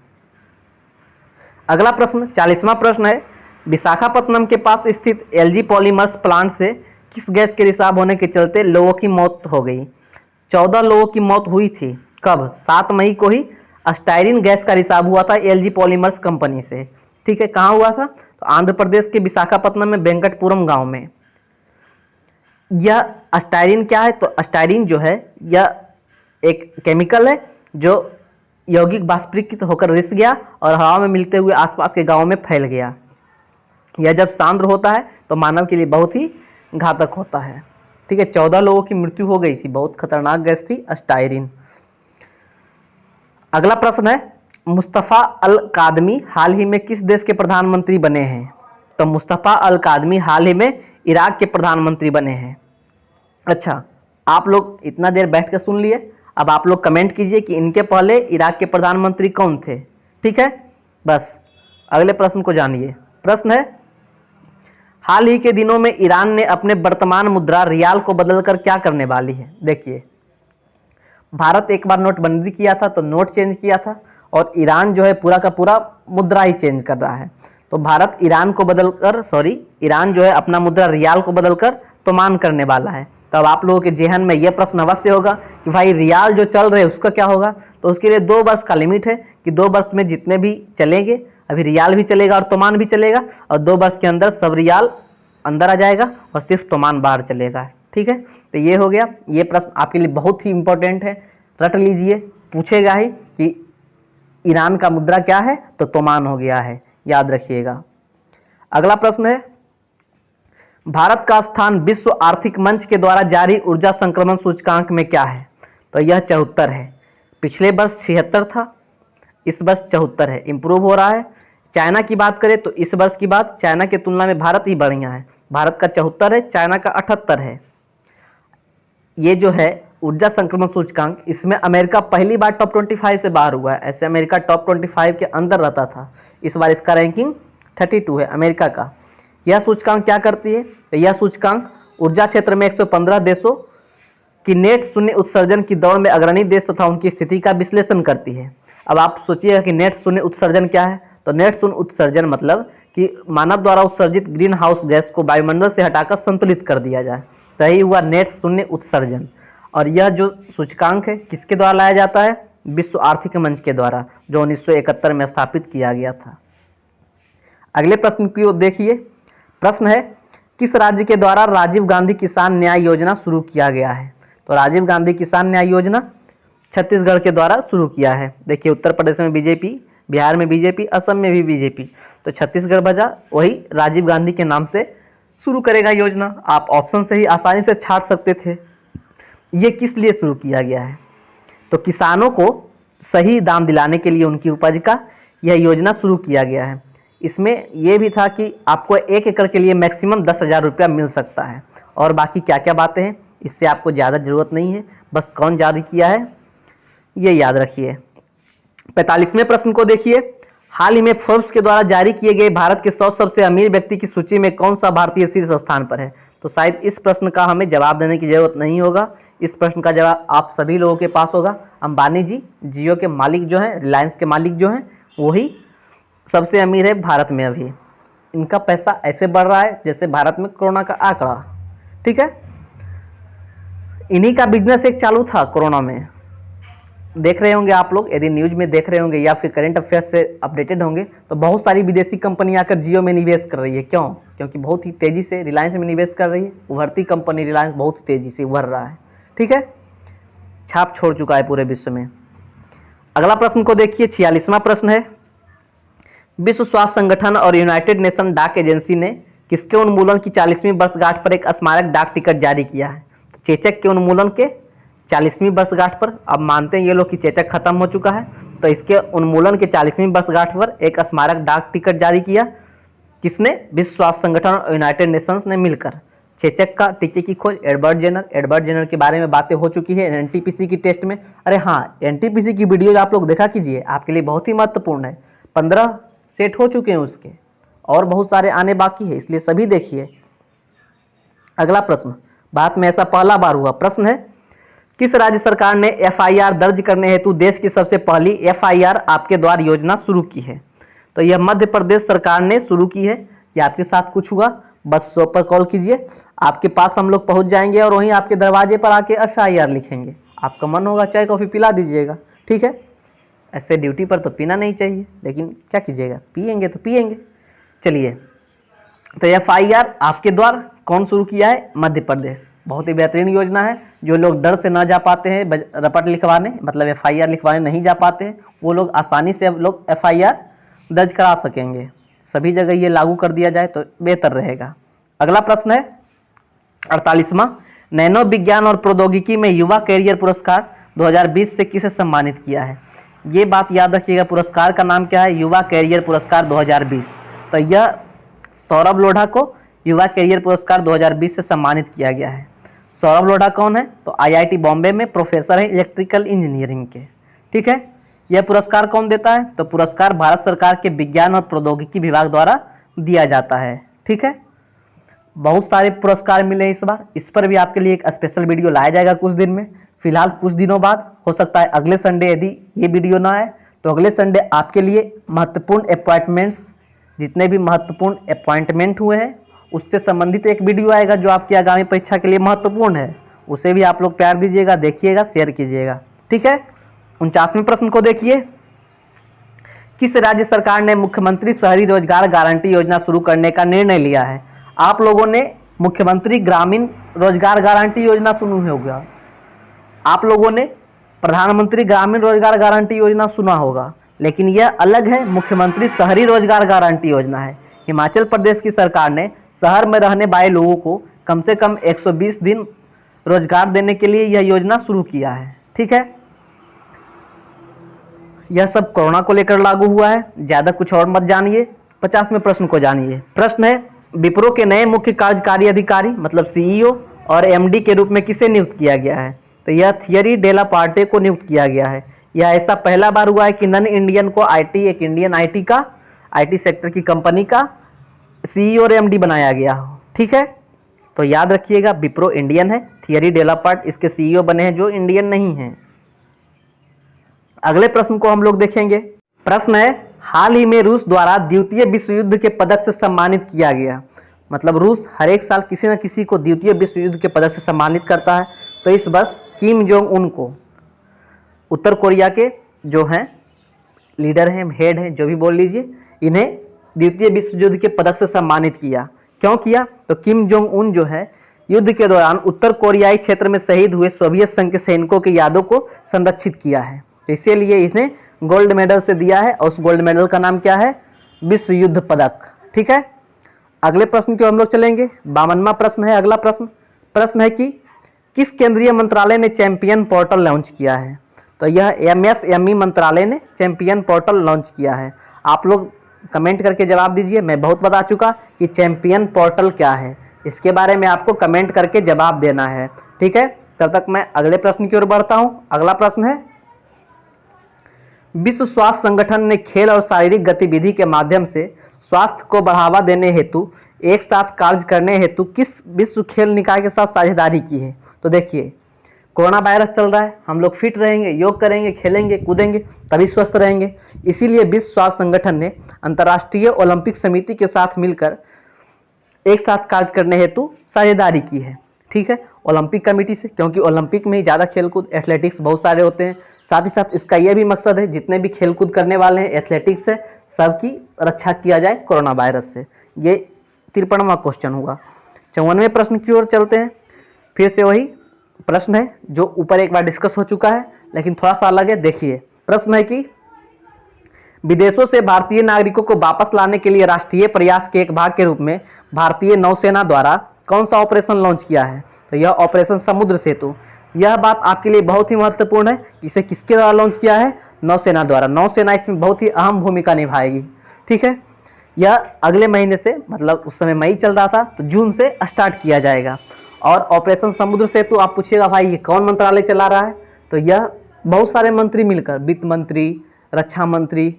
अगला प्रश्न 40वां प्रश्न है विशाखापत्तनम के पास स्थित एलजी पॉलीमर्स प्लांट से किस गैस के रिसाव होने के चलते लोगों की मौत हो गई? 14 लोगों की मौत हुई थी। कब? 7 मई को ही स्टायरीन गैस का रिसाव हुआ था एलजी पॉलीमर्स कंपनी से। ठीक है, कहाँ हुआ था? तो आंध्र प्रदेश के विशाखापत्तनम में वेंकटपुरम गांव में। यह स्टायरीन क्या है? तो स्टायरीन जो है यह एक केमिकल है जो यौगिक वाष्पीकृत होकर रिस गया और हवा में मिलते हुए आसपास के गांवों में फैल गया। यह जब सांद्र होता है तो मानव के लिए बहुत ही घातक होता है। ठीक है, 14 लोगों की मृत्यु हो गई थी, बहुत खतरनाक गैस थी स्टायरीन। अगला प्रश्न है मुस्तफा अल कादमी हाल ही में किस देश के प्रधानमंत्री बने हैं? तो मुस्तफ़ा अल कादमी हाल ही में इराक के प्रधानमंत्री बने हैं। अच्छा, आप लोग इतना देर बैठ कर सुन लिए, अब आप लोग कमेंट कीजिए कि इनके पहले इराक के प्रधानमंत्री कौन थे। ठीक है, बस अगले प्रश्न को जानिए। प्रश्न है, हाल ही के दिनों में ईरान ने अपने वर्तमान मुद्रा रियाल को बदलकर क्या करने वाली है। देखिए, भारत एक बार नोटबंदी किया था तो नोट चेंज किया था, और ईरान जो है पूरा का पूरा मुद्रा ही चेंज कर रहा है। तो भारत ईरान जो है अपना मुद्रा रियाल को बदलकर तोमान करने वाला है। तो अब आप लोगों के जेहन में यह प्रश्न अवश्य होगा कि भाई रियाल जो चल रहे हैं उसका क्या होगा। तो उसके लिए 2 वर्ष का लिमिट है कि 2 वर्ष में जितने भी चलेंगे, अभी रियाल भी चलेगा और तोमान भी चलेगा, और 2 वर्ष के अंदर सब रियाल अंदर आ जाएगा और सिर्फ तोमान बाहर चलेगा। ठीक है, तो ये हो गया। ये प्रश्न आपके लिए बहुत ही इंपॉर्टेंट है, रट लीजिए, पूछेगा ही कि ईरान का मुद्रा क्या है, तो तोमान हो गया है, याद रखिएगा। अगला प्रश्न है, भारत का स्थान विश्व आर्थिक मंच के द्वारा जारी ऊर्जा संक्रमण सूचकांक में क्या है। तो यह 74 है। पिछले वर्ष 76 था, इस वर्ष 74 है, इंप्रूव हो रहा है। चाइना की बात करें तो इस वर्ष की बात चाइना की तुलना में भारत ही बढ़िया है। भारत का 74 है, चाइना का 78 है। ये जो है ऊर्जा संक्रमण सूचकांक, इसमें अमेरिका पहली बार टॉप 25 से बाहर हुआ है। ऐसे अमेरिका टॉप 25 के अंदर रहता था, इस बार इसका रैंकिंग 32 है अमेरिका का। यह सूचकांक क्या करती है, तो यह सूचकांक ऊर्जा क्षेत्र में 115 देशों की नेट शून्य उत्सर्जन की दौड़ में अग्रणी देश तथा उनकी स्थिति का विश्लेषण करती है। अब आप सोचिएगा कि नेट शून्य उत्सर्जन क्या है। तो नेट शून्य उत्सर्जन मतलब कि मानव द्वारा उत्सर्जित ग्रीन हाउस गैस को वायुमंडल से हटाकर संतुलित कर दिया जाए, तो यही हुआ नेट शून्य उत्सर्जन। और यह जो सूचकांक है किसके द्वारा लाया जाता है, विश्व आर्थिक मंच के द्वारा, जो 1971 में स्थापित किया गया था। अगले प्रश्न की ओर देखिए। प्रश्न है, किस राज्य के द्वारा राजीव गांधी किसान न्याय योजना शुरू किया गया है। तो राजीव गांधी किसान न्याय योजना छत्तीसगढ़ के द्वारा शुरू किया है। देखिए, उत्तर प्रदेश में बीजेपी, बिहार में बीजेपी, असम में भी बीजेपी, तो छत्तीसगढ़ बजा वही राजीव गांधी के नाम से शुरू करेगा योजना। आप ऑप्शन से ही आसानी से छाट सकते थे। ये किस लिए शुरू किया गया है, तो किसानों को सही दाम दिलाने के लिए उनकी उपज का यह योजना शुरू किया गया है। इसमें यह भी था कि आपको 1 एकड़ के लिए मैक्सिमम 10,000 रुपया मिल सकता है, और बाकी क्या क्या बातें हैं इससे आपको ज़्यादा ज़रूरत नहीं है, बस कौन जारी किया है ये याद रखिए। 45वें प्रश्न को देखिए। हाल ही में फोर्ब्स के द्वारा जारी किए गए भारत के 100 सबसे अमीर व्यक्ति की सूची में कौन सा भारतीय शीर्ष स्थान पर है। तो शायद इस प्रश्न का हमें जवाब देने की जरूरत नहीं होगा। इस प्रश्न का जवाब आप सभी लोगों के पास होगा। अंबानी जी, जियो के मालिक जो हैं, रिलायंस के मालिक जो हैं, वही सबसे अमीर है भारत में। अभी इनका पैसा ऐसे बढ़ रहा है जैसे भारत में कोरोना का आंकड़ा। ठीक है, इन्हीं का बिजनेस एक चालू था कोरोना में। देख रहे होंगे आप लोग, यदि न्यूज में देख रहे होंगे या फिर करंट अफेयर्स से अपडेटेड होंगे, तो बहुत सारी विदेशी कंपनी आकर जियो में निवेश कर रही है। क्यों? क्योंकि बहुत ही तेजी से रिलायंस में निवेश कर रही है। उभरती कंपनी रिलायंस बहुत ही तेजी से उभर रहा है। ठीक है, छाप छोड़ चुका है पूरे विश्व में। अगला प्रश्न को देखिए। 46वां प्रश्न है, विश्व स्वास्थ्य संगठन और यूनाइटेड नेशन डाक एजेंसी ने किसके उन्मूलन की 40वीं वर्षगांठ पर एक स्मारक डाक टिकट जारी किया है। तो चेचक के उन्मूलन के 40वीं वर्षगांठ पर, अब मानते हैं ये लोग कि चेचक खत्म हो चुका है, तो इसके उन्मूलन के 40वीं वर्षगांठ पर एक स्मारक डाक टिकट जारी किया। किसने? विश्व स्वास्थ्य संगठन और यूनाइटेड नेशंस ने मिलकर। चेचक का टीके की खोज एडवर्ड जेनर के बारे में बातें हो चुकी है एनटीपीसी की टेस्ट में। अरे हाँ, एनटीपीसी की वीडियो आप लोग देखा कीजिए, आपके लिए बहुत ही महत्वपूर्ण है। 15 सेट हो चुके हैं उसके, और बहुत सारे आने बाकी है, इसलिए सभी देखिए। अगला प्रश्न, भारत में ऐसा पहला बार हुआ। प्रश्न है, किस राज्य सरकार ने एफआईआर दर्ज करने हेतु देश की सबसे पहली एफआईआर आपके द्वार योजना शुरू की है। तो यह मध्य प्रदेश सरकार ने शुरू की है। कि आपके साथ कुछ हुआ, बस 100 पर कॉल कीजिए, आपके पास हम लोग पहुंच जाएंगे और वहीं आपके दरवाजे पर आके एफआईआर लिखेंगे। आपका मन होगा चाय कॉफी पिला दीजिएगा। ठीक है, ऐसे ड्यूटी पर तो पीना नहीं चाहिए, लेकिन क्या कीजिएगा, पिएंगे तो पिएंगे। चलिए, तो एफआईआर आपके द्वार कौन शुरू किया है? मध्य प्रदेश। बहुत ही बेहतरीन योजना है। जो लोग डर से ना जा पाते हैं रपट लिखवाने, मतलब एफआईआर लिखवाने नहीं जा पाते हैं, वो लोग आसानी से अब लोग एफआईआर दर्ज करा सकेंगे। सभी जगह ये लागू कर दिया जाए तो बेहतर रहेगा। अगला प्रश्न है 48वां, नैनो विज्ञान और प्रौद्योगिकी में युवा कैरियर पुरस्कार 2020 से किसे सम्मानित किया है। ये बात याद रखिएगा, पुरस्कार का नाम क्या है? युवा कैरियर पुरस्कार 2020। तो यह सौरभ लोढ़ा को युवा कैरियर पुरस्कार 2020 से सम्मानित किया गया है। सौरभ लोढ़ा कौन है? तो आईआईटी बॉम्बे में प्रोफेसर है इलेक्ट्रिकल इंजीनियरिंग के। ठीक है, यह पुरस्कार कौन देता है? तो पुरस्कार भारत सरकार के विज्ञान और प्रौद्योगिकी विभाग द्वारा दिया जाता है। ठीक है, बहुत सारे पुरस्कार मिले इस बार, इस पर भी आपके लिए एक स्पेशल वीडियो लाया जाएगा कुछ दिन में। फिलहाल कुछ दिनों बाद, हो सकता है अगले संडे, यदि ये वीडियो ना आए तो अगले संडे आपके लिए महत्वपूर्ण अपॉइंटमेंट्स, जितने भी महत्वपूर्ण अपॉइंटमेंट हुए हैं उससे संबंधित एक वीडियो आएगा जो आपकी आगामी परीक्षा के लिए महत्वपूर्ण है। उसे भी आप लोग प्यार दीजिएगा, देखिएगा, शेयर कीजिएगा। ठीक है, 49वें प्रश्न को देखिए। किस राज्य सरकार ने मुख्यमंत्री शहरी रोजगार गारंटी योजना शुरू करने का निर्णय लिया है? आप लोगों ने मुख्यमंत्री ग्रामीण रोजगार गारंटी योजना सुनी होगा, आप लोगों ने प्रधानमंत्री ग्रामीण रोजगार गारंटी योजना सुना होगा, लेकिन यह अलग है, मुख्यमंत्री शहरी रोजगार गारंटी योजना है। हिमाचल प्रदेश की सरकार ने शहर में रहने वाले लोगों को कम से कम 120 दिन रोजगार देने के लिए यह योजना शुरू किया है। ठीक है, यह सब कोरोना को लेकर लागू हुआ है, ज्यादा कुछ और मत जानिए। 50वें प्रश्न को जानिए। प्रश्न है, विप्रो के नए मुख्य कार्यकारी अधिकारी मतलब सीईओ और एमडी के रूप में किसे नियुक्त किया गया है? तो यह थियरी डेला पार्टे को नियुक्त किया गया है। यह ऐसा पहला बार हुआ है कि नन इंडियन को एक इंडियन आईटी सेक्टर की कंपनी का सीईओ और एमडी बनाया गया हो। ठीक है, तो याद रखिएगा, विप्रो इंडियन है, थियरी डेला पार्ट इसके सीईओ बने हैं जो इंडियन नहीं हैं। अगले प्रश्न को हम लोग देखेंगे। प्रश्न है, हाल ही में रूस द्वारा द्वितीय विश्व युद्ध के पदक से सम्मानित किया गया, मतलब रूस हर एक साल किसी न किसी को द्वितीय विश्व युद्ध के पदक से सम्मानित करता है। तो इस वर्ष किम जोंग उन को, उत्तर कोरिया के जो हैं लीडर हैं, हेड हैं, जो भी बोल लीजिए, इन्हें द्वितीय विश्व युद्ध के पदक से सम्मानित किया। क्यों किया? तो किम जोंग उन जो है युद्ध के दौरान उत्तर कोरियाई क्षेत्र में शहीद हुए सोवियत संघ के सैनिकों की यादों को संरक्षित किया है, तो इसीलिए इसने गोल्ड मेडल से दिया है, और उस गोल्ड मेडल का नाम क्या है? विश्व युद्ध पदक। ठीक है, अगले प्रश्न की हम लोग चलेंगे। 52वां प्रश्न है अगला प्रश्न है कि किस केंद्रीय मंत्रालय ने चैंपियन पोर्टल लॉन्च किया है? तो यह एमएसएमई मंत्रालय ने चैंपियन पोर्टल लॉन्च किया है। आप लोग कमेंट करके जवाब दीजिए। मैं बहुत बता चुका कि चैंपियन पोर्टल क्या है, इसके बारे में आपको कमेंट करके जवाब देना है। ठीक है, तब तक मैं अगले प्रश्न की ओर बढ़ता हूं। अगला प्रश्न है, विश्व स्वास्थ्य संगठन ने खेल और शारीरिक गतिविधि के माध्यम से स्वास्थ्य को बढ़ावा देने हेतु एक साथ कार्य करने हेतु किस विश्व खेल निकाय के साथ साझेदारी की है? तो देखिए, कोरोना वायरस चल रहा है, हम लोग फिट रहेंगे, योग करेंगे, खेलेंगे, कूदेंगे, तभी स्वस्थ रहेंगे। इसीलिए विश्व स्वास्थ्य संगठन ने अंतर्राष्ट्रीय ओलंपिक समिति के साथ मिलकर एक साथ कार्य करने हेतु साझेदारी की है। ठीक है, ओलंपिक कमेटी से, क्योंकि ओलंपिक में ही ज़्यादा खेलकूद, एथलेटिक्स बहुत सारे होते हैं। साथ ही साथ इसका यह भी मकसद है जितने भी खेलकूद करने वाले हैं एथलेटिक्स से, सबकी रक्षा किया जाए कोरोना वायरस से। ये 53वां क्वेश्चन होगा। 54वें प्रश्न की ओर चलते हैं। फिर से वही प्रश्न है जो ऊपर एक बार डिस्कस हो चुका है, लेकिन थोड़ा सा अलग है। देखिए, प्रश्न है कि विदेशों से भारतीय नागरिकों को वापस लाने के लिए राष्ट्रीय प्रयास के एक भाग के रूप में भारतीय नौसेना द्वारा कौन सा ऑपरेशन लॉन्च किया है? तो यह ऑपरेशन समुद्र सेतु। यह बात आपके लिए बहुत ही महत्वपूर्ण है। इसे किसके द्वारा लॉन्च किया है? नौसेना द्वारा। नौसेना इसमें बहुत ही अहम भूमिका निभाएगी। ठीक है, यह अगले महीने से, मतलब उस समय मई चल रहा था, तो जून से स्टार्ट किया जाएगा। और ऑपरेशन समुद्र सेतु, आप पूछिएगा भाई ये कौन मंत्रालय चला रहा है? तो यह बहुत सारे मंत्री मिलकर, वित्त मंत्री, रक्षा मंत्री,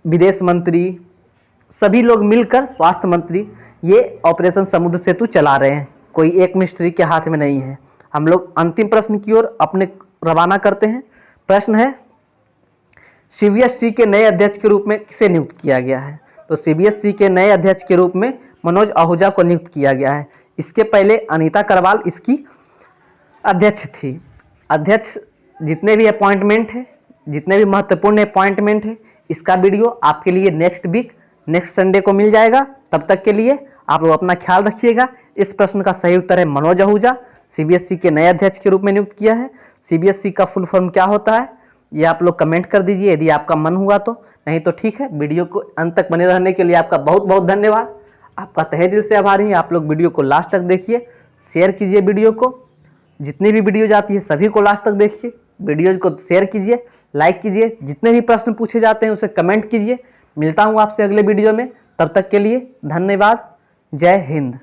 विदेश मंत्री, सभी लोग मिलकर, स्वास्थ्य मंत्री, ये ऑपरेशन समुद्र सेतु चला रहे हैं। कोई एक मिनिस्ट्री के हाथ में नहीं है। हम लोग अंतिम प्रश्न की ओर अपने रवाना करते हैं। प्रश्न है, सीबीएसई के नए अध्यक्ष के रूप में किसे नियुक्त किया गया है? तो सीबीएसई के नए अध्यक्ष के रूप में मनोज आहूजा को नियुक्त किया गया है। इसके पहले अनीता करवाल इसकी अध्यक्ष थी। अध्यक्ष जितने भी अपॉइंटमेंट है, जितने भी महत्वपूर्ण अपॉइंटमेंट है, इसका वीडियो आपके लिए नेक्स्ट वीक, नेक्स्ट संडे को मिल जाएगा। तब तक के लिए आप लोग अपना ख्याल रखिएगा। इस प्रश्न का सही उत्तर है मनोज आहूजा, सीबीएसई के नए अध्यक्ष के रूप में नियुक्त किया है। सीबीएसई का फुल फॉर्म क्या होता है ये आप लोग कमेंट कर दीजिए यदि आपका मन हुआ तो, नहीं तो ठीक है। वीडियो को अंत तक बने रहने के लिए आपका बहुत बहुत धन्यवाद। आपका तहे दिल से आभारी हैं। आप लोग वीडियो को लास्ट तक देखिए, शेयर कीजिए वीडियो को, जितनी भी वीडियो जाती है सभी को लास्ट तक देखिए, वीडियो को शेयर कीजिए, लाइक कीजिए, जितने भी प्रश्न पूछे जाते हैं उसे कमेंट कीजिए। मिलता हूँ आपसे अगले वीडियो में, तब तक के लिए धन्यवाद। जय हिंद।